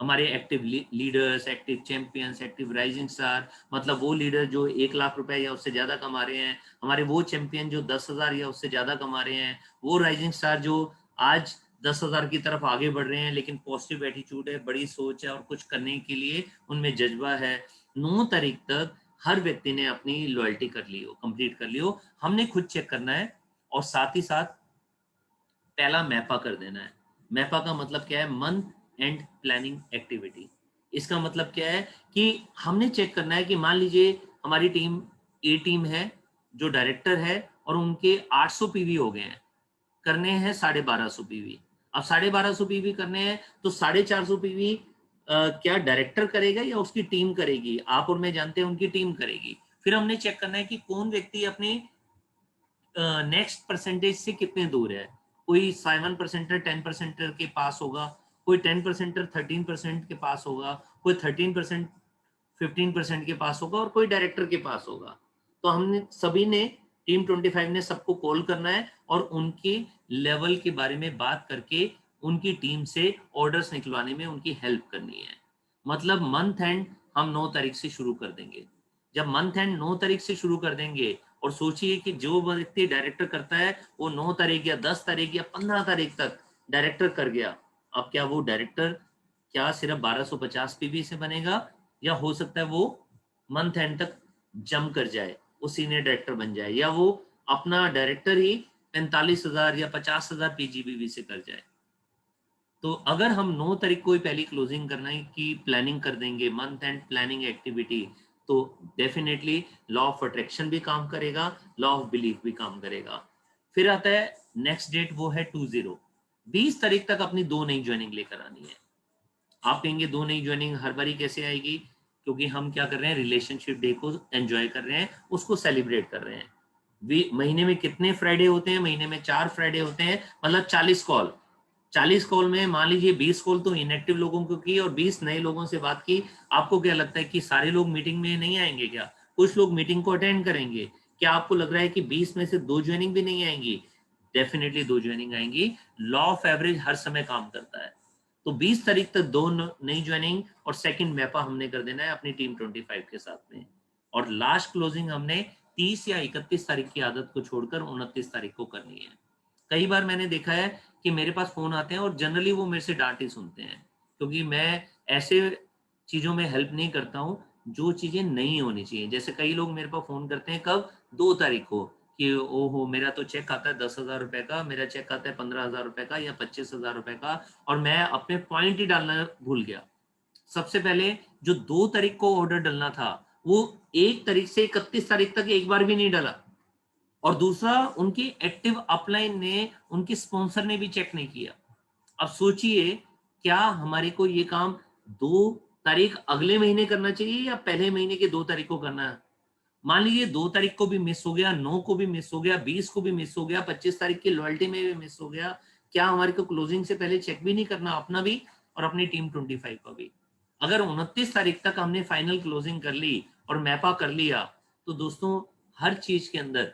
हमारे active leaders, active champions, active rising star, मतलब वो लीडर जो 1 लाख रुपए या उससे ज्यादा कमा रहे हैं, हमारे वो चैंपियन जो 10,000 या उससे ज्यादा कमा रहे हैं, वो राइजिंग स्टार जो आज 10,000 की तरफ आगे बढ़ रहे हैं, लेकिन पॉजिटिव एटीट्यूड है, बड़ी सोच है और कुछ करने के लिए उनमें जज्बा है। 9 तारीख तक हर व्यक्ति ने अपनी लॉयल्टी कर ली हो, कंप्लीट कर ली हो, हमने खुद चेक करना है और साथ ही साथ पहला मैपा कर देना है। मैपा का मतलब क्या है? Month and planning activity. इसका मतलब क्या है कि हमने चेक करना है कि मान लीजिए हमारी टीम ए टीम है जो डायरेक्टर है और उनके 800 पीवी हो गए हैं, करने हैं 1250 पीवी। अब 1250 पीवी करने हैं तो 450 पीवी क्या डायरेक्टर करेगा या उसकी टीम करेगी? आप और मैं जानते हैं उनकी टीम करेगी। फिर हमने चेक करना है कि कौन व्यक्ति अपने नेक्स्ट परसेंटेज से कितने दूर है। कोई 7% 10% के पास होगा, कोई 10% 13% के पास होगा, कोई 13% 15% के पास होगा और कोई डायरेक्टर के पास होगा। तो हमने सभी ने टीम 25 ने सबको कॉल करना है और उनके लेवल के बारे में बात करके उनकी टीम से ऑर्डर्स निकलवाने में उनकी हेल्प करनी है। मतलब मंथ एंड हम 9 तारीख से शुरू कर देंगे। जब मंथ एंड 9 तारीख से शुरू कर देंगे और सोचिए कि जो व्यक्ति डायरेक्टर करता है वो 9 तारीख या 10 तारीख या 15 तारीख तक डायरेक्टर कर गया, अब क्या वो डायरेक्टर क्या सिर्फ 1250 पीवी से बनेगा या हो सकता है वो मंथ एंड तक जम कर जाए, वो सीनियर डायरेक्टर बन जाए या वो अपना डायरेक्टर ही 45,000 या 50,000 पीजीबीवी से कर जाए। तो अगर हम 9 तारीख को ही पहली क्लोजिंग करने की प्लानिंग कर देंगे, मंथ एंड प्लानिंग एक्टिविटी, तो डेफिनेटली लॉ ऑफ अट्रैक्शन भी काम करेगा, लॉ ऑफ बिलीफ भी काम करेगा। फिर आता है नेक्स्ट डेट, वो है 20 तारीख तक अपनी 2 नई ज्वाइनिंग लेकर आनी है। आप कहेंगे 2 नई ज्वाइनिंग हर बारी कैसे आएगी? क्योंकि हम क्या कर रहे हैं, रिलेशनशिप डे को एंजॉय कर रहे हैं, उसको सेलिब्रेट कर रहे हैं। महीने में कितने फ्राइडे होते हैं? महीने में 4 फ्राइडे होते हैं, मतलब 40 कॉल। 40 कॉल में मान लीजिए 20 कॉल तो इनएक्टिव लोगों को की और 20 नए लोगों से बात की। आपको क्या लगता है कि सारे लोग मीटिंग में नहीं आएंगे क्या? कुछ लोग मीटिंग को अटेंड करेंगे। क्या आपको लग रहा है कि 20 में से 2 ज्वाइनिंग भी नहीं आएंगी? डेफिनेटली 2 ज्वाइनिंग आएंगी। लॉ ऑफ एवरेज हर समय काम करता है। तो 20 तारीख तक 2 नई ज्वाइनिंग और सेकंड मैपा हमने कर देना है अपनी टीम 25 के साथ में। और लास्ट क्लोजिंग हमने 30 या 31 तारीख की आदत को छोड़कर 29 तारीख को करनी है। कई बार मैंने देखा है कि मेरे पास फोन आते हैं और जनरली वो मेरे से डांट ही सुनते हैं, क्योंकि मैं ऐसे चीजों में हेल्प नहीं करता हूँ जो चीजें नहीं होनी चाहिए। जैसे कई लोग मेरे पास फोन करते हैं कब, 2 तारीख को, कि ओहो मेरा तो चेक आता है 10,000 रुपए का, मेरा चेक आता है 15,000 रुपए का या 25,000 रुपए का, और मैं अपने पॉइंट ही डालना भूल गया। सबसे पहले जो 2 तारीख को ऑर्डर डालना था वो 1 तारीख से 31 तारीख तक एक बार भी नहीं डाला, और दूसरा उनकी एक्टिव अपलाइन ने, उनके स्पॉन्सर ने भी चेक नहीं किया। अब सोचिए, क्या हमारे को ये काम 2 तारीख अगले महीने करना चाहिए या पहले महीने के 2 तारीख को करना है? मान लीजिए 2 तारीख को भी मिस हो गया, 9 को भी मिस हो गया, 20 को भी मिस हो गया, 25 तारीख की लॉयल्टी में भी मिस हो गया, क्या हमारे को क्लोजिंग से पहले चेक भी नहीं करना, अपना भी और अपनी टीम 25 का भी? अगर 29 तारीख तक हमने फाइनल क्लोजिंग कर ली और मैपा कर लिया, तो दोस्तों हर चीज के अंदर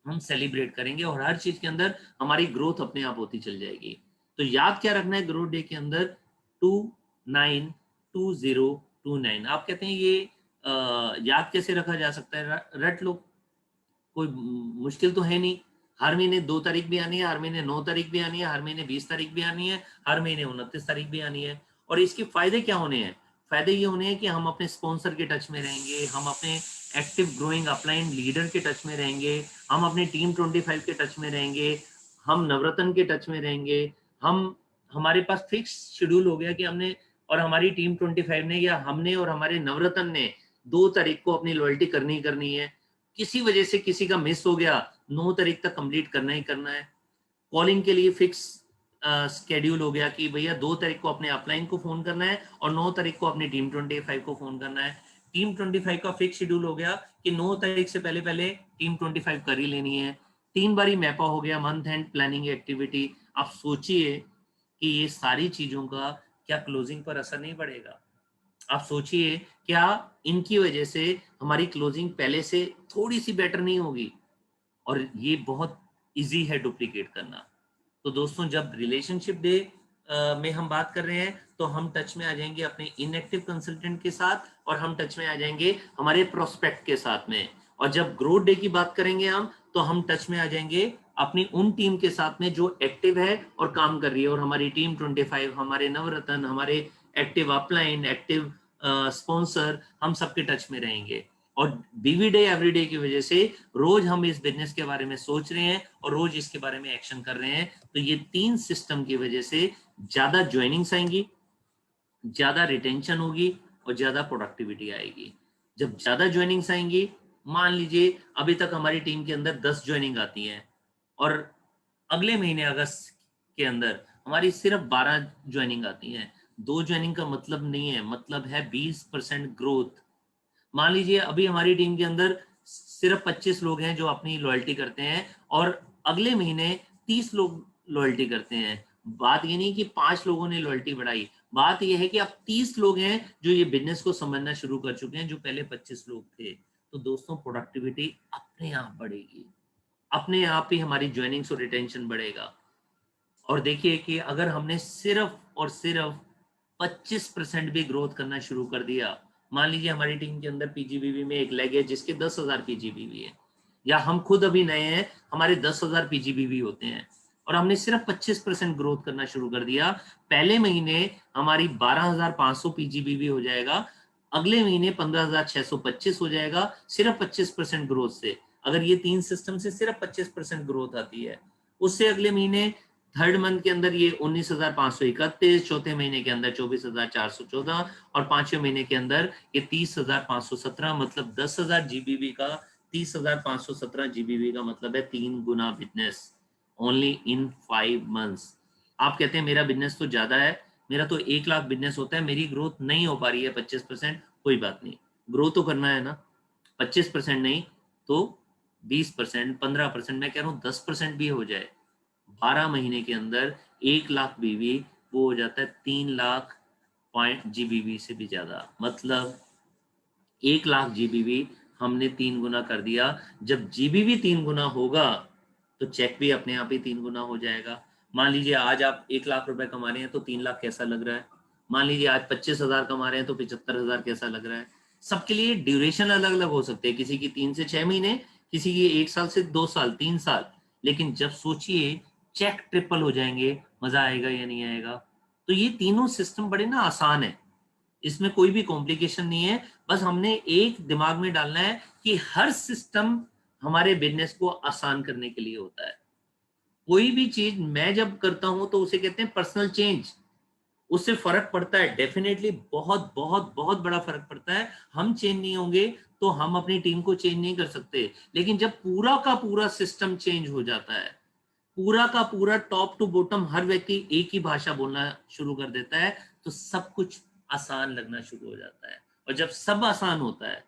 हम सेलिब्रेट करेंगे और हर चीज के अंदर हमारी ग्रोथ अपने आप होती चल जाएगी। तो याद क्या रखना है ग्रोथ डे के अंदर, 292029। आप कहते हैं ये याद कैसे रखा जा सकता है? रट लो, कोई मुश्किल तो है नहीं। हर महीने 2 तारीख भी आनी है, हर महीने 9 तारीख भी आनी है, हर महीने 20 तारीख भी आनी है, हर महीने 29 तारीख भी आनी है। और इसके फायदे क्या होने हैं? फायदे ये होने हैं कि हम अपने स्पॉन्सर के टच में रहेंगे, हम अपने एक्टिव ग्रोइंग अपलाइन लीडर के टच में रहेंगे, हम अपनी टीम 25 के टच में रहेंगे, हम नवरत्न के टच में रहेंगे, हमारे पास फिक्स शेड्यूल हो गया कि हमने और हमारी टीम 25 ने या हमने और हमारे नवरत्न ने 2 तारीख को अपनी लॉयल्टी करनी ही करनी है। किसी वजह से किसी का मिस हो गया, 9 तारीख तक कंप्लीट करना ही करना है। कॉलिंग के लिए फिक्स स्केड्यूल हो गया कि भैया 2 तारीख को अपने अपलाइन को फोन करना है और 9 तारीख को अपनी टीम 25 को फोन करना है। टीम 25 का फिक्स शेड्यूल हो गया कि 9 तारीख से पहले पहले टीम 25 कर ही लेनी है। 3 बारी मैपा हो गया मंथ एंड प्लानिंग एक्टिविटी। आप सोचिए कि ये सारी चीजों का क्या क्लोजिंग पर असर नहीं पड़ेगा? आप सोचिए, क्या इनकी वजह से हमारी क्लोजिंग पहले से थोड़ी सी बेटर नहीं होगी? और ये बहुत इजी है डुप्लीकेट करना। तो दोस्तों जब रिलेशनशिप डे में हम बात कर रहे हैं तो हम टच में आ जाएंगे अपने इनएक्टिव कंसल्टेंट के साथ, और हम टच में आ जाएंगे हमारे प्रोस्पेक्ट के साथ में। और जब ग्रोथ डे की बात करेंगे हम, तो हम टच में आ जाएंगे अपनी उन टीम के साथ में जो एक्टिव है और काम कर रही है। और हमारी टीम 25, हमारे नवरत्न, हमारे एक्टिव अपलाइन, एक्टिव स्पॉन्सर, हम सबके टच में रहेंगे। और बीवी डे एवरी डे की वजह से रोज हम इस बिजनेस के बारे में सोच रहे हैं और रोज इसके बारे में एक्शन कर रहे हैं। तो ये 3 सिस्टम की वजह से ज्यादा ज्वाइनिंग्स आएंगी, ज्यादा रिटेंशन होगी और ज्यादा प्रोडक्टिविटी आएगी। जब ज्यादा ज्वाइनिंग्स आएंगी, मान लीजिए अभी तक हमारी टीम के अंदर 10 ज्वाइनिंग आती है और अगले महीने अगस्त के अंदर हमारी सिर्फ 12 ज्वाइनिंग आती है। 2 ज्वाइनिंग का मतलब नहीं है, मतलब है 20% ग्रोथ। मान लीजिए अभी हमारी टीम के अंदर सिर्फ 25 लोग हैं जो अपनी लॉयल्टी करते हैं और अगले महीने 30 लोग लॉयल्टी करते हैं। बात ये नहीं कि 5 लोगों ने लॉयल्टी बढ़ाई, बात ये है कि अब 30 लोग हैं जो ये बिजनेस को समझना शुरू कर चुके हैं, जो पहले 25 लोग थे। तो दोस्तों प्रोडक्टिविटी अपने आप बढ़ेगी, अपने आप ही हमारी ज्वाइनिंग्स और रिटेंशन बढ़ेगा। और देखिए कि अगर हमने सिर्फ और सिर्फ 25% भी ग्रोथ करना शुरू कर दिया, मान लीजिए हमारी टीम के अंदर पीजीबीवी में एक लेग है जिसके 10,000 पीजीबीवी है, या हम खुद अभी नए हैं, हमारे 10,000 पीजीबीवी होते हैं, और हमने सिर्फ 25% ग्रोथ करना शुरू कर दिया। पहले महीने हमारी 12,500 पीजीबीवी हो जाएगा, अगले महीने 15,625 हो जाएगा, सिर्फ 25% ग्रोथ से। अगर ये 3 सिस्टम से सिर्फ 25% ग्रोथ आती है, उससे अगले महीने थर्ड मंथ के अंदर ये 19,531, चौथे महीने के अंदर 24,414 और 5वें महीने के अंदर ये 30,517, मतलब 10,000 जीबीबी का 30,517 जीबीबी का मतलब है 3 गुना बिजनेस ओनली इन 5 मंथ्स। आप कहते हैं मेरा बिजनेस तो ज्यादा है, मेरा तो 1 लाख बिजनेस होता है, मेरी ग्रोथ नहीं हो पा रही है 25%। कोई बात नहीं, ग्रोथ तो करना है ना। 25% नहीं तो 20%, 15%, मैं कह रहा हूँ 10% भी हो जाए, 12 महीने के अंदर 1 लाख बीवी, वो हो जाता है 3 लाख पॉइंट जीबीवी से भी ज्यादा। मतलब 1 लाख जीबीवी हमने 3 गुना कर दिया। जब जीबीवी 3 गुना होगा तो चेक भी अपने आप ही 3 गुना हो जाएगा। मान लीजिए आज आप 1 लाख रुपए कमा रहे हैं तो 3 लाख कैसा लग रहा है? मान लीजिए आज 25,000 कमा रहे हैं तो 75,000 कैसा लग रहा है? सबके लिए ड्यूरेशन अलग अलग हो सकते हैं, किसी की 3 से 6 महीने, किसी की 1 साल से 2 साल, 3 साल। लेकिन जब सोचिए चेक ट्रिपल हो जाएंगे, मजा आएगा या नहीं आएगा? तो ये तीनों सिस्टम बड़े ना आसान है, इसमें कोई भी कॉम्प्लिकेशन नहीं है, बस हमने एक दिमाग में डालना है कि हर सिस्टम हमारे बिजनेस को आसान करने के लिए होता है। कोई भी चीज मैं जब करता हूं तो उसे कहते हैं पर्सनल चेंज, उससे फर्क पड़ता है डेफिनेटली, बहुत बहुत बहुत बड़ा फर्क पड़ता है। हम चेंज नहीं होंगे तो हम अपनी टीम को चेंज नहीं कर सकते, लेकिन जब पूरा का पूरा सिस्टम चेंज हो जाता है, पूरा का पूरा टॉप टू बॉटम हर व्यक्ति एक ही भाषा बोलना शुरू कर देता है, तो सब कुछ आसान लगना शुरू हो जाता है। और जब सब आसान होता है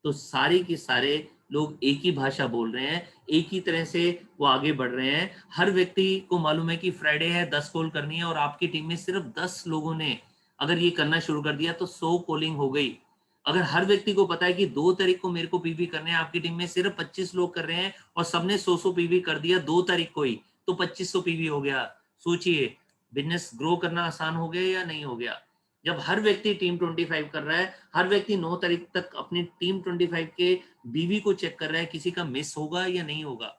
तो सारे के सारे लोग एक ही भाषा बोल रहे हैं, एक ही तरह से वो आगे बढ़ रहे हैं। हर व्यक्ति को मालूम है कि फ्राइडे है, 10 कॉल करनी है, और आपकी टीम में सिर्फ 10 लोगों ने अगर ये करना शुरू कर दिया तो 100 कॉलिंग हो गई। अगर हर व्यक्ति को पता है कि 2 तारीख को मेरे को पीवी करने हैं, आपकी टीम में सिर्फ 25 लोग कर रहे हैं और सबने 100 पीवी कर दिया 2 तारीख को ही, तो 2500 पीवी हो गया। सोचिए बिजनेस ग्रो करना आसान हो गया या नहीं हो गया? जब हर व्यक्ति टीम 25 कर रहा है, हर व्यक्ति 9 तारीख तक अपनी टीम 25 के बीवी को चेक कर रहा है, किसी का मिस होगा या नहीं होगा?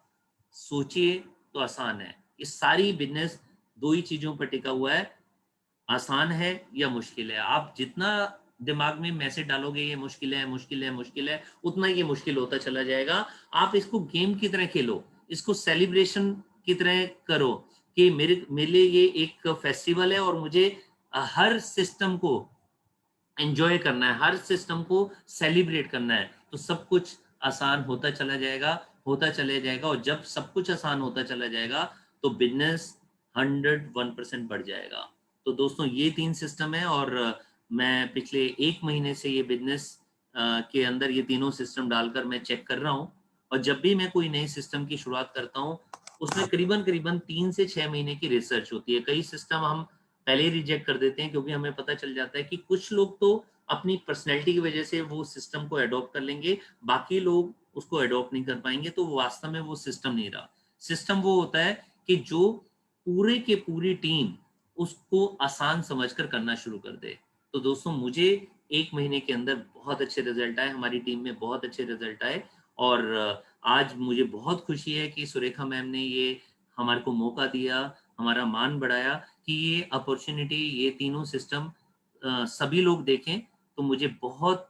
सोचिए, तो आसान है। ये सारी बिजनेस 2 ही चीजों पर टिका हुआ है, आसान है या मुश्किल है। आप जितना दिमाग में मैसेज डालोगे ये मुश्किल है मुश्किल है मुश्किल है, उतना ये मुश्किल होता चला जाएगा। आप इसको गेम की तरह खेलो, इसको सेलिब्रेशन की तरह करो कि मेरे लिए ये एक फेस्टिवल है और मुझे हर सिस्टम को एंजॉय करना है, हर सिस्टम को सेलिब्रेट करना है, तो सब कुछ आसान होता चला जाएगा, होता चला जाएगा। और जब सब कुछ आसान होता चला जाएगा तो बिजनेस 101% बढ़ जाएगा। तो दोस्तों ये 3 सिस्टम है, और मैं पिछले 1 महीने से ये बिजनेस के अंदर ये तीनों सिस्टम डालकर मैं चेक कर रहा हूँ। और जब भी मैं कोई नए सिस्टम की शुरुआत करता हूँ उसमें करीबन 3 से 6 महीने की रिसर्च होती है। कई सिस्टम हम पहले ही रिजेक्ट कर देते हैं क्योंकि हमें पता चल जाता है कि कुछ लोग तो अपनी पर्सनैलिटी की वजह से वो सिस्टम को अडॉप्ट कर लेंगे, बाकी लोग उसको अडॉप्ट नहीं कर पाएंगे, तो वास्तव में वो सिस्टम नहीं रहा। सिस्टम वो होता है कि जो पूरे के पूरी टीम उसको आसान समझकर करना शुरू कर दे। तो दोस्तों मुझे 1 महीने के अंदर बहुत अच्छे रिजल्ट आए, हमारी टीम में बहुत अच्छे रिजल्ट आए, और आज मुझे बहुत खुशी है कि सुरेखा मैम ने ये हमारे को मौका दिया, हमारा मान बढ़ाया कि ये अपॉर्चुनिटी, ये तीनों सिस्टम सभी लोग देखें। तो मुझे बहुत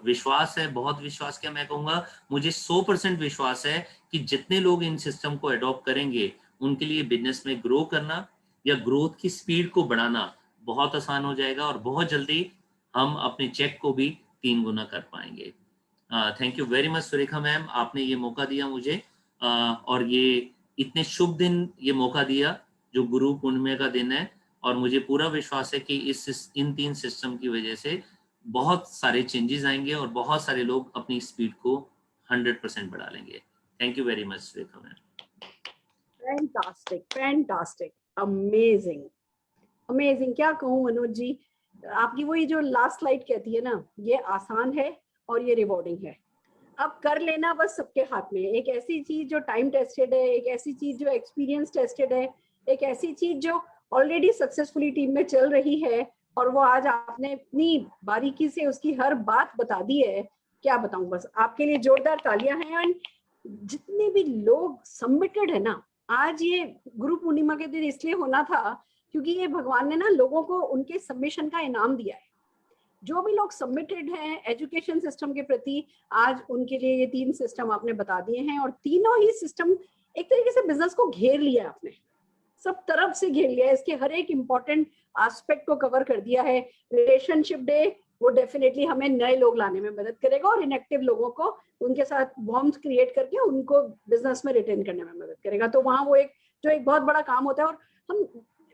विश्वास है, बहुत विश्वास क्या मैं कहूँगा, मुझे 100% विश्वास है कि जितने लोग इन सिस्टम को अडॉप्ट करेंगे उनके लिए बिजनेस में ग्रो करना या ग्रोथ की स्पीड को बढ़ाना बहुत आसान हो जाएगा, और बहुत जल्दी हम अपने चेक को भी 3 गुना कर पाएंगे। Thank you very much Surekha ma'am, आपने ये मौका दिया मुझे, और ये इतने शुभ दिन ये मौका दिया जो गुरु पूर्णिमा का दिन है, और मुझे पूरा विश्वास है कि इन 3 सिस्टम की वजह से बहुत सारे चेंजेस आएंगे और बहुत सारे लोग अपनी स्पीड को 100% बढ़ा लेंगे। Thank you very much Surekha ma'am. Fantastic, fantastic, amazing, amazing. क्या कहूँ मनोज जी, आपकी वही जो लास्ट स्लाइड कहती है ना, ये आसान है और ये रिवॉर्डिंग है। अब कर लेना बस सबके हाथ में। एक ऐसी चीज जो टाइम टेस्टेड है, एक ऐसी चीज जो एक्सपीरियंस टेस्टेड है, एक ऐसी चीज जो ऑलरेडी सक्सेसफुली टीम में चल रही है, और वो आज आपने इतनी बारीकी से उसकी हर बात बता दी है। क्या बताऊं, बस आपके लिए जोरदार तालियां हैं। एंड जितने भी लोग सबमिटेड है ना, आज ये गुरु पूर्णिमा के दिन इसलिए होना था क्योंकि ये भगवान ने ना लोगों को उनके सबमिशन का इनाम दिया है। जो भी लोग सबमिटेड हैं एजुकेशन सिस्टम के प्रति, आज उनके लिए ये 3 सिस्टम आपने बता दिए हैं, और तीनों ही सिस्टम एक तरीके से बिजनेस को घेर लिया है आपने, सब तरफ से घेर लिया है, इसके हर एक इंपॉर्टेंट एस्पेक्ट को कवर कर दिया है। रिलेशनशिप डे वो डेफिनेटली हमें नए लोग लाने में मदद करेगा, और इनएक्टिव लोगों को उनके साथ बॉन्ड्स क्रिएट करके उनको बिजनेस में रिटेन करने में मदद करेगा। तो वहाँ वो एक जो एक बहुत बड़ा काम होता है, और हम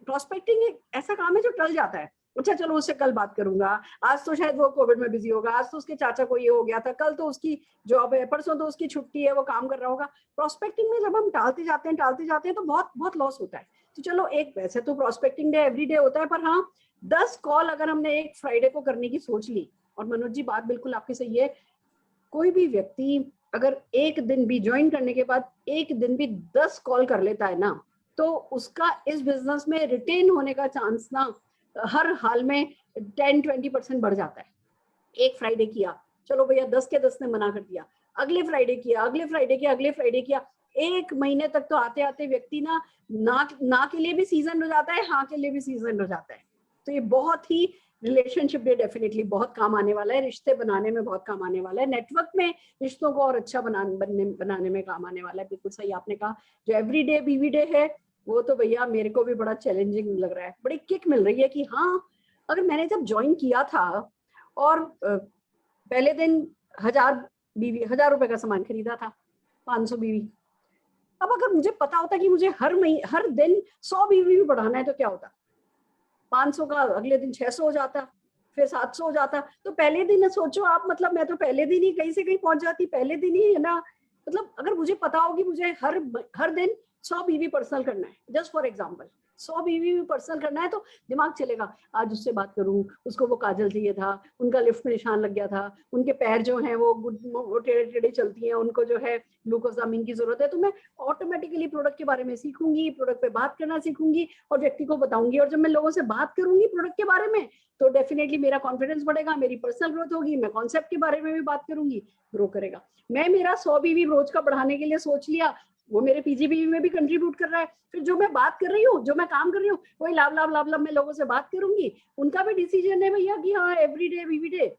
प्रोस्पेक्टिंग एक ऐसा काम है जो टल जाता है। अच्छा चलो उससे कल बात करूंगा, आज तो शायद वो कोविड में बिजी होगा, आज तो उसके चाचा को ये हो गया था, कल तो उसकी जॉब है, परसों तो उसकी छुट्टी है, वो काम कर रहा होगा। प्रोस्पेक्टिंग में जब हम टालते जाते हैं तो बहुत बहुत लॉस होता है। तो चलो एक वैसे तो प्रोस्पेक्टिंग डे एवरी डे होता है, पर हाँ 10 कॉल अगर हमने एक फ्राइडे को करने की सोच ली, और मनोज जी बात बिल्कुल आपकी सही है, कोई भी व्यक्ति अगर एक दिन भी ज्वाइन करने के बाद एक दिन भी 10 कॉल कर लेता है ना, तो उसका इस बिजनेस में रिटेन होने का चांस ना हर हाल में 10-20% बढ़ जाता है। एक फ्राइडे किया, चलो भैया 10 के 10 ने मना कर दिया, अगले फ्राइडे किया, अगले फ्राइडे किया, अगले फ्राइडे किया, 1 महीने तक तो आते आते व्यक्ति ना के लिए भी सीजन हो जाता है, हाँ के लिए भी सीजन हो जाता है। तो ये बहुत ही रिलेशनशिप भी डेफिनेटली बहुत काम आने वाला है, रिश्ते बनाने में बहुत काम आने वाला है, नेटवर्क में रिश्तों को और अच्छा बनाने में काम आने वाला है। बिल्कुल सही आपने कहा। जो एवरीडे बीवी डे है वो तो भैया मेरे को भी बड़ा चैलेंजिंग लग रहा है। बड़ी किक मिल रही है कि हाँ, अगर मैंने जब ज्वाइन किया था और पहले दिन 1000 रुपए का सामान खरीदा था, 500 बीवी। अब अगर मुझे पता होता कि मुझे हर दिन 100 बीवी भी बढ़ाना है तो क्या होता, 500 का अगले दिन 600 हो जाता, फिर 700 हो जाता। तो पहले दिन सोचो आप, मतलब मैं तो पहले दिन ही कहीं से कहीं पहुंच जाती, पहले दिन ही, है ना। मतलब अगर मुझे पता हो कि मुझे हर दिन 100 बीवी पर्सनल करना है, जस्ट फॉर एग्जांपल 100 बीवी भी पर्सनल करना है, तो दिमाग चलेगा आज उससे बात करूं, उसको वो काजल चाहिए था, उनका लिफ्ट में निशान लग गया था, उनके पैर जो हैं वो टेढ़े टेढ़े चलती हैं, उनको जो है ग्लूकोजामिन की जरूरत है। तो मैं ऑटोमेटिकली प्रोडक्ट के बारे में सीखूंगी, प्रोडक्ट पे बात करना सीखूंगी और व्यक्ति को बताऊंगी। और जब मैं लोगों से बात करूंगी प्रोडक्ट के बारे में तो डेफिनेटली मेरा कॉन्फिडेंस बढ़ेगा, मेरी पर्सनल ग्रोथ होगी, मैं कॉन्सेप्ट के बारे में भी बात करूंगी, ग्रो करेगा। मैं मेरा 100 बीवी रोज का बढ़ाने के लिए सोच लिया, वो मेरे पीजीबीवी में भी कंट्रीब्यूट कर रहा है। फिर जो मैं बात कर रही हूँ, जो मैं काम कर रही हूँ, वही लाभ मैं लोगों से बात करूंगी। उनका भी डिसीजन है भैया कि हाँ एवरीडे बीवी डे,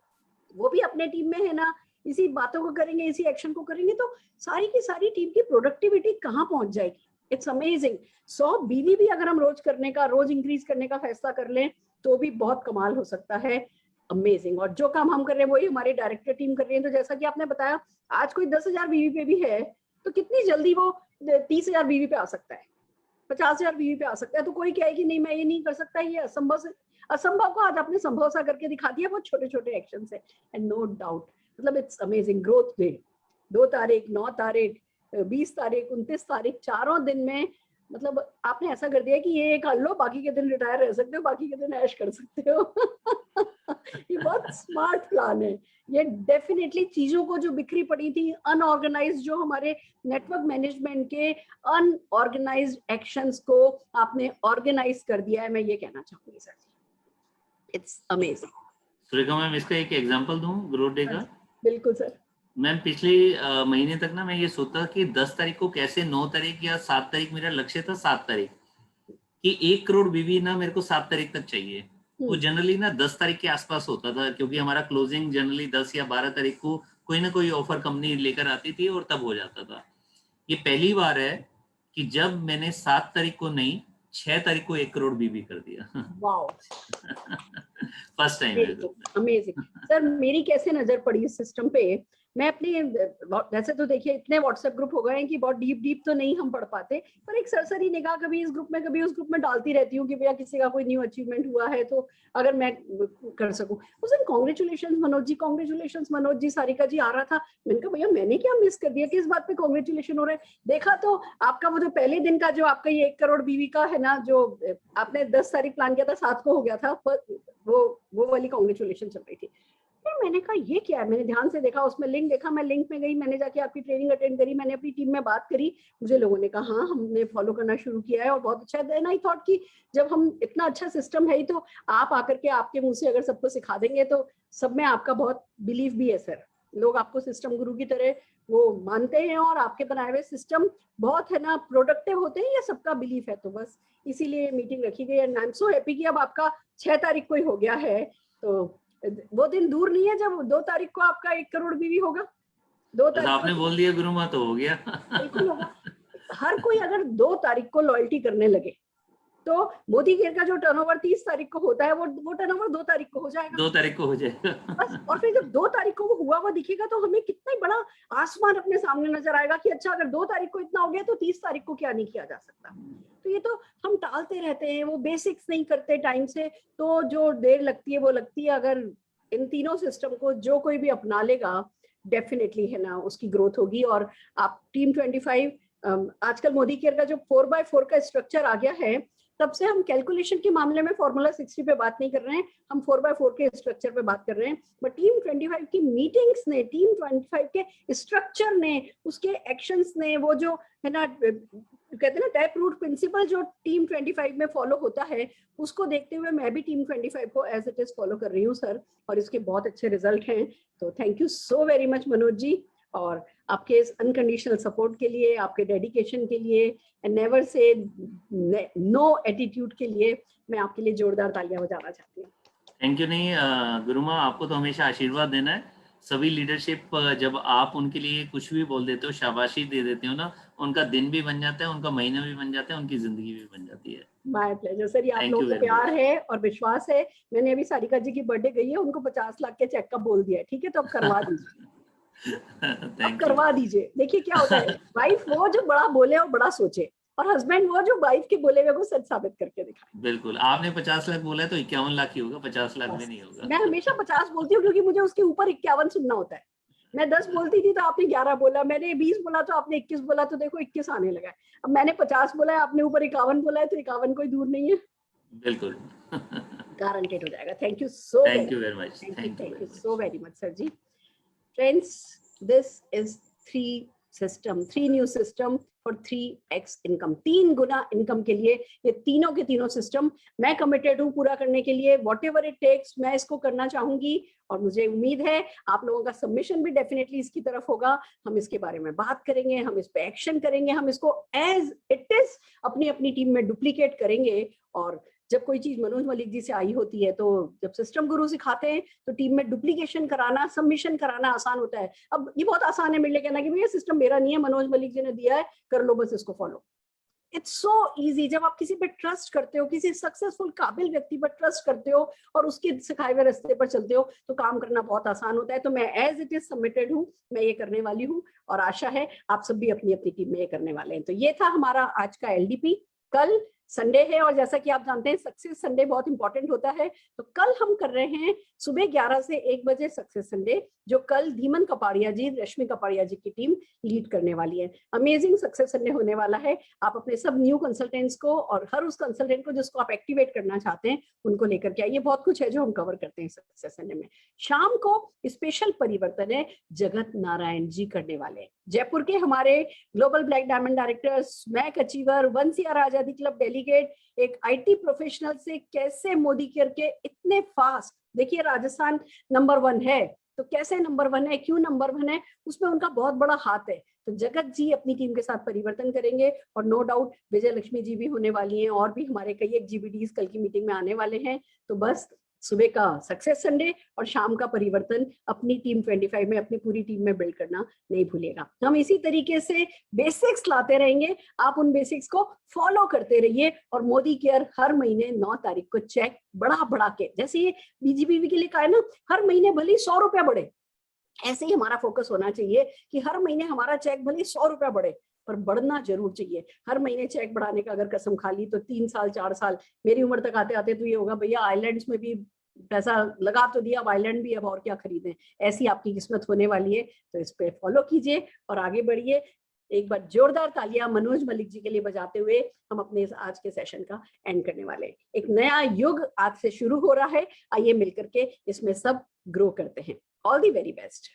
वो भी अपने टीम में, है ना, इसी बातों को करेंगे, इसी एक्शन को करेंगे, तो सारी की सारी टीम की प्रोडक्टिविटी कहाँ पहुंच जाएगी। It's amazing. 100 बीवी भी अगर हम रोज इंक्रीज करने का फैसला कर लें तो भी बहुत कमाल हो सकता है। अमेजिंग। और जो काम हम कर रहे हैं वही हमारी डायरेक्टर टीम कर रही है। तो जैसा कि आपने बताया, आज कोई 10,000 बीवी पे भी है तो कितनी जल्दी वो 30,000 बीवी पे आ सकता है, 50,000 बीवी पे आ सकता है। तो कोई कहे कि नहीं मैं ये नहीं कर सकता, ये असंभव को आज आपने संभव सा करके दिखा दिया, बहुत छोटे छोटे एक्शन से। एंड नो डाउट, मतलब इट्स अमेजिंग। ग्रोथ डे 2 तारीख, 9 तारीख, 20 तारीख, 29 तारीख, चारों दिन में मतलब आपने ऐसा कर दिया कि ये कर लो, बाकी के दिन रिटायर रह सकते हो, बाकी के दिन ऐश कर सकते हो। ये बहुत स्मार्ट प्लान है। ये डेफिनेटली चीजों को जो बिखरी पड़ी थी, अनऑर्गेनाइज्ड, जो हमारे नेटवर्क मैनेजमेंट के अनऑर्गेनाइज्ड एक्शंस को आपने ऑर्गेनाइज कर दिया है, मैं ये कहना चाहूंगी sir. It's amazing. Surekha ma'am, इसका एक एग्जांपल दूं ग्रोथ डे का? बिल्कुल सर। मैम पिछले महीने तक ना मैं ये सोचता कि 10 तारीख को कैसे 9 तारीख या 7 तारीख, मेरा लक्ष्य था 7 तारीख कि 1 करोड़ बीवी ना मेरे को 7 तारीख तक चाहिए। वो जनरली ना 10 तारीख के आसपास होता था, क्योंकि हमारा क्लोजिंग जनरली 10 या 12 तारीख को कोई ना कोई ऑफर कंपनी लेकर आती थी और तब हो जाता था। ये पहली बार है कि जब मैंने 7 तारीख को नहीं, 6 तारीख को 1 करोड़ बीवी कर दिया। वाओ, फर्स्ट टाइम है। अमेजिंग। सर मेरी कैसे नजर पड़ी इस सिस्टम पे, मैं अपने, वैसे तो देखिए इतने व्हाट्सएप ग्रुप हो गए हैं कि बहुत डीप तो नहीं हम पढ़ पाते, पर एक सरसरी निगाह कभी इस ग्रुप में कभी उस ग्रुप में डालती रहती हूँ कि भैया किसी का कोई न्यू अचीवमेंट हुआ है तो अगर मैं कर सकूं। उस दिन कांग्रेचुलेशन मनोज जी, सारिका जी आ रहा था। मैंने कहा भैया मैंने क्या मिस कर दिया, किस बात पे कांग्रेचुलेशन हो रहा है। देखा तो आपका वो जो पहले दिन का जो आपका ये 1 करोड़ बीवी का है ना, जो आपने 10 तारीख प्लान किया था, 7 को हो गया था, वो वाली कांग्रेचुलेशन चल रही थी। फिर मैंने कहा ये क्या है, मैंने ध्यान से देखा, उसमें लिंक देखा, मैं लिंक में गई, मैंने जाके आपकी ट्रेनिंग अटेंड करी, मैंने अपनी टीम में बात करी, मुझे लोगों ने कहा हाँ हमने फॉलो करना शुरू किया है और बहुत अच्छा है। देन आई थॉट कि जब हम इतना अच्छा सिस्टम है तो आप आकर के आपके मुंह से अगर सबको सिखा देंगे तो सब में आपका बहुत बिलीव भी है सर। लोग आपको सिस्टम गुरु की तरह वो मानते हैं और आपके बनाए हुए सिस्टम बहुत है ना प्रोडक्टिव होते हैं, ये सबका बिलीफ है। तो बस इसीलिए मीटिंग रखी गई and I am so happy कि अब आपका 6 तारीख को ही हो गया है। तो वो दिन दूर नहीं है जब 2 तारीख को आपका 1 करोड़ बीवी होगा। 2 तारीख आपने बोल दिया गुरु माँ तो हो गया। बिल्कुल होगा। हर कोई अगर 2 तारीख को लॉयल्टी करने लगे तो मोदी केयर का जो टर्नओवर 30 तारीख को होता है वो टर्नओवर 2 तारीख को हो जाएगा। 2 तारीख को हो जाएगा बस। और फिर जब 2 तारीख को वो हुआ हुआ दिखेगा तो हमें कितना बड़ा आसमान अपने सामने नजर आएगा कि अच्छा अगर 2 तारीख को इतना हो गया तो 30 तारीख को क्या नहीं किया जा सकता। तो ये तो हम टालते रहते हैं, वो बेसिक्स नहीं करते टाइम से, तो जो देर लगती है वो लगती है। अगर इन तीनों सिस्टम को जो कोई भी अपना लेगा डेफिनेटली है ना उसकी ग्रोथ होगी। और आप टीम 25 आजकल मोदी केयर का जो 4x4 का स्ट्रक्चर आ गया है, तब से हम कैलकुलेशन के मामले में फॉर्मूला 60 पे बात नहीं कर रहे हैं, हम 4x4 के स्ट्रक्चर पे बात कर रहे हैं। बट टीम 25 की मीटिंग्स ने, टीम 25 के स्ट्रक्चर ने, उसके एक्शंस ने, वो जो है ना कहते हैं ना टैप रूट प्रिंसिपल जो टीम 25 में फॉलो होता है, उसको देखते हुए मैं भी टीम 25 को एज इट इज फॉलो कर रही हूँ सर, और इसके बहुत अच्छे रिजल्ट हैं। तो thank you so very much Manoj ji, और आपके इस अनकंडीशनल सपोर्ट के लिए, आपके डेडिकेशन के लिए, and never say no attitude के लिए मैं आपके लिए जोरदार तालियां बजाना चाहती हूँ। थैंक यू नहीं गुरुमा, आपको तो हमेशा आशीर्वाद देना है। सभी लीडरशिप जब आप उनके लिए कुछ भी बोल देते हो, शाबाशी दे देते हो ना, उनका दिन भी बन जाता है, उनका महीना भी बन जाता है, उनकी जिंदगी भी बन जाती है। माय प्लेजर सर, ये आप थैंक लोगों यू का वेरी प्यार मच। है और विश्वास है। मैंने अभी सारिका जी की बर्थडे गई है, उनको 50 लाख के चेक का बोल दिया है, ठीक है, तो अब करवा दीजिए। अब थैंक यू। करवा दीजिए। देखिए क्या होता है, वाइफ वो जो बड़ा बोले और बड़ा सोचे, और हस्बैंड वो जो वाइफ के बोले हुए को सच साबित करके दिखाए। बिल्कुल, आपने 50 लाख बोला है तो 51 लाख ही होगा, 50 लाख भी बस नहीं होगा। मैं हमेशा 50 बोलती हूँ क्योंकि मुझे उसके ऊपर 51 सुनना होता है। मैं 10 बोलती थी तो आपने 11 बोला, मैंने 20 बोला तो आपने 21 बोला, तो देखो 21 आने लगा है। अब मैंने 50 बोला है, आपने ऊपर 51 बोला है, तो 51 कोई दूर नहीं है, बिल्कुल। गारंटेड हो जाएगा। Thank you so thank very you much, very much, thank you thank you very so much. Very much sir ji. Friends, this is 3 new system for 3x income, 3 Guna income के लिए ये तीनों के तीनों सिस्टम मैं committed हूँ पूरा करने के लिए। वॉट एवर इट टेक्स, मैं इसको करना चाहूंगी और मुझे उम्मीद है आप लोगों का सबमिशन भी डेफिनेटली इसकी तरफ होगा। हम इसके बारे में बात करेंगे, हम इस पे एक्शन करेंगे, हम इसको एज इट इज अपनी अपनी टीम में डुप्लीकेट करेंगे। और जब कोई चीज मनोज मलिक जी से आई होती है, तो जब सिस्टम गुरु सिखाते हैं तो टीम में डुप्लीकेशन कराना, सबमिशन कराना आसान होता है। अब ये बहुत आसान है मेरे लिए कहना कि भैया सिस्टम मेरा नहीं है, मनोज मलिक जी ने दिया है, कर लो बस इसको फॉलो। It's so easy. जब आप किसी पे ट्रस्ट करते हो, किसी सक्सेसफुल काबिल व्यक्ति पर ट्रस्ट करते हो और उसके सिखाए हुए रास्ते पर चलते हो, तो काम करना बहुत आसान होता है। तो मैं एज इट इज सबमिटेड हूँ, मैं ये करने वाली हूँ और आशा है आप सब भी अपनी अपनी टीम में ये करने वाले हैं। तो ये था हमारा आज का एलडीपी। कल संडे है और जैसा कि आप जानते हैं सक्सेस संडे बहुत इंपॉर्टेंट होता है, तो कल हम कर रहे हैं सुबह 11 से 1 बजे सक्सेस संडे, जो कल धीमन कपाड़िया जी, रश्मि कपाड़िया जी की टीम लीड करने वाली है। अमेजिंग सक्सेस संडे होने वाला है। आप अपने सब न्यू कंसल्टेंट्स को और हर उस कंसल्टेंट को जिसको आप एक्टिवेट करना चाहते हैं उनको लेकर के आइए। बहुत कुछ है जो हम कवर करते हैं सक्सेस संडे में। शाम को स्पेशल परिवर्तन है, जगत नारायण जी करने वाले हैं, जयपुर के हमारे global black diamond director, smack achiever, वंसिया आजादी क्लब डेलीगेट, एक आईटी प्रोफेशनल से कैसे मोदी केयर के इतने फास्ट, देखिए राजस्थान नंबर 1 है, तो कैसे नंबर 1 है, क्यों नंबर 1 है, उसमें उनका बहुत बड़ा हाथ है। तो जगत जी अपनी टीम के साथ परिवर्तन करेंगे और नो डाउट विजय लक्ष्मी जी भी होने वाली हैं और भी हमारे कई एक जीबीडीज कल की मीटिंग में आने वाले हैं। तो बस सुबह का सक्सेस संडे और शाम का परिवर्तन अपनी टीम 25 में अपनी पूरी टीम में बिल्ड करना नहीं भूलेगा। हम इसी तरीके से बेसिक्स लाते रहेंगे, आप उन बेसिक्स को फॉलो करते रहिए और मोदी केयर हर महीने 9 तारीख को चेक बढ़ा के, जैसे ये बीजीबीवी के लिए कहा है ना, हर महीने भले 100 रुपया बढ़े, ऐसे ही हमारा फोकस होना चाहिए कि हर महीने हमारा चेक भले 100 रुपया बढ़े, पर बढ़ना जरूर चाहिए। हर महीने चेक बढ़ाने का अगर कसम खा ली तो 3 साल 4 साल मेरी उम्र तक आते आते तो ये होगा भैया आइलैंड्स में भी पैसा लगा तो दिया, अब आइलैंड भी अब और क्या खरीदें। ऐसी आपकी किस्मत होने वाली है, तो इस पे फॉलो कीजिए और आगे बढ़िए। एक बार जोरदार तालियां मनोज मलिक जी के लिए बजाते हुए हम अपने इस आज के सेशन का एंड करने वाले हैं। एक नया युग आज से शुरू हो रहा है, आइए मिलकर के इसमें सब ग्रो करते हैं। All the very best.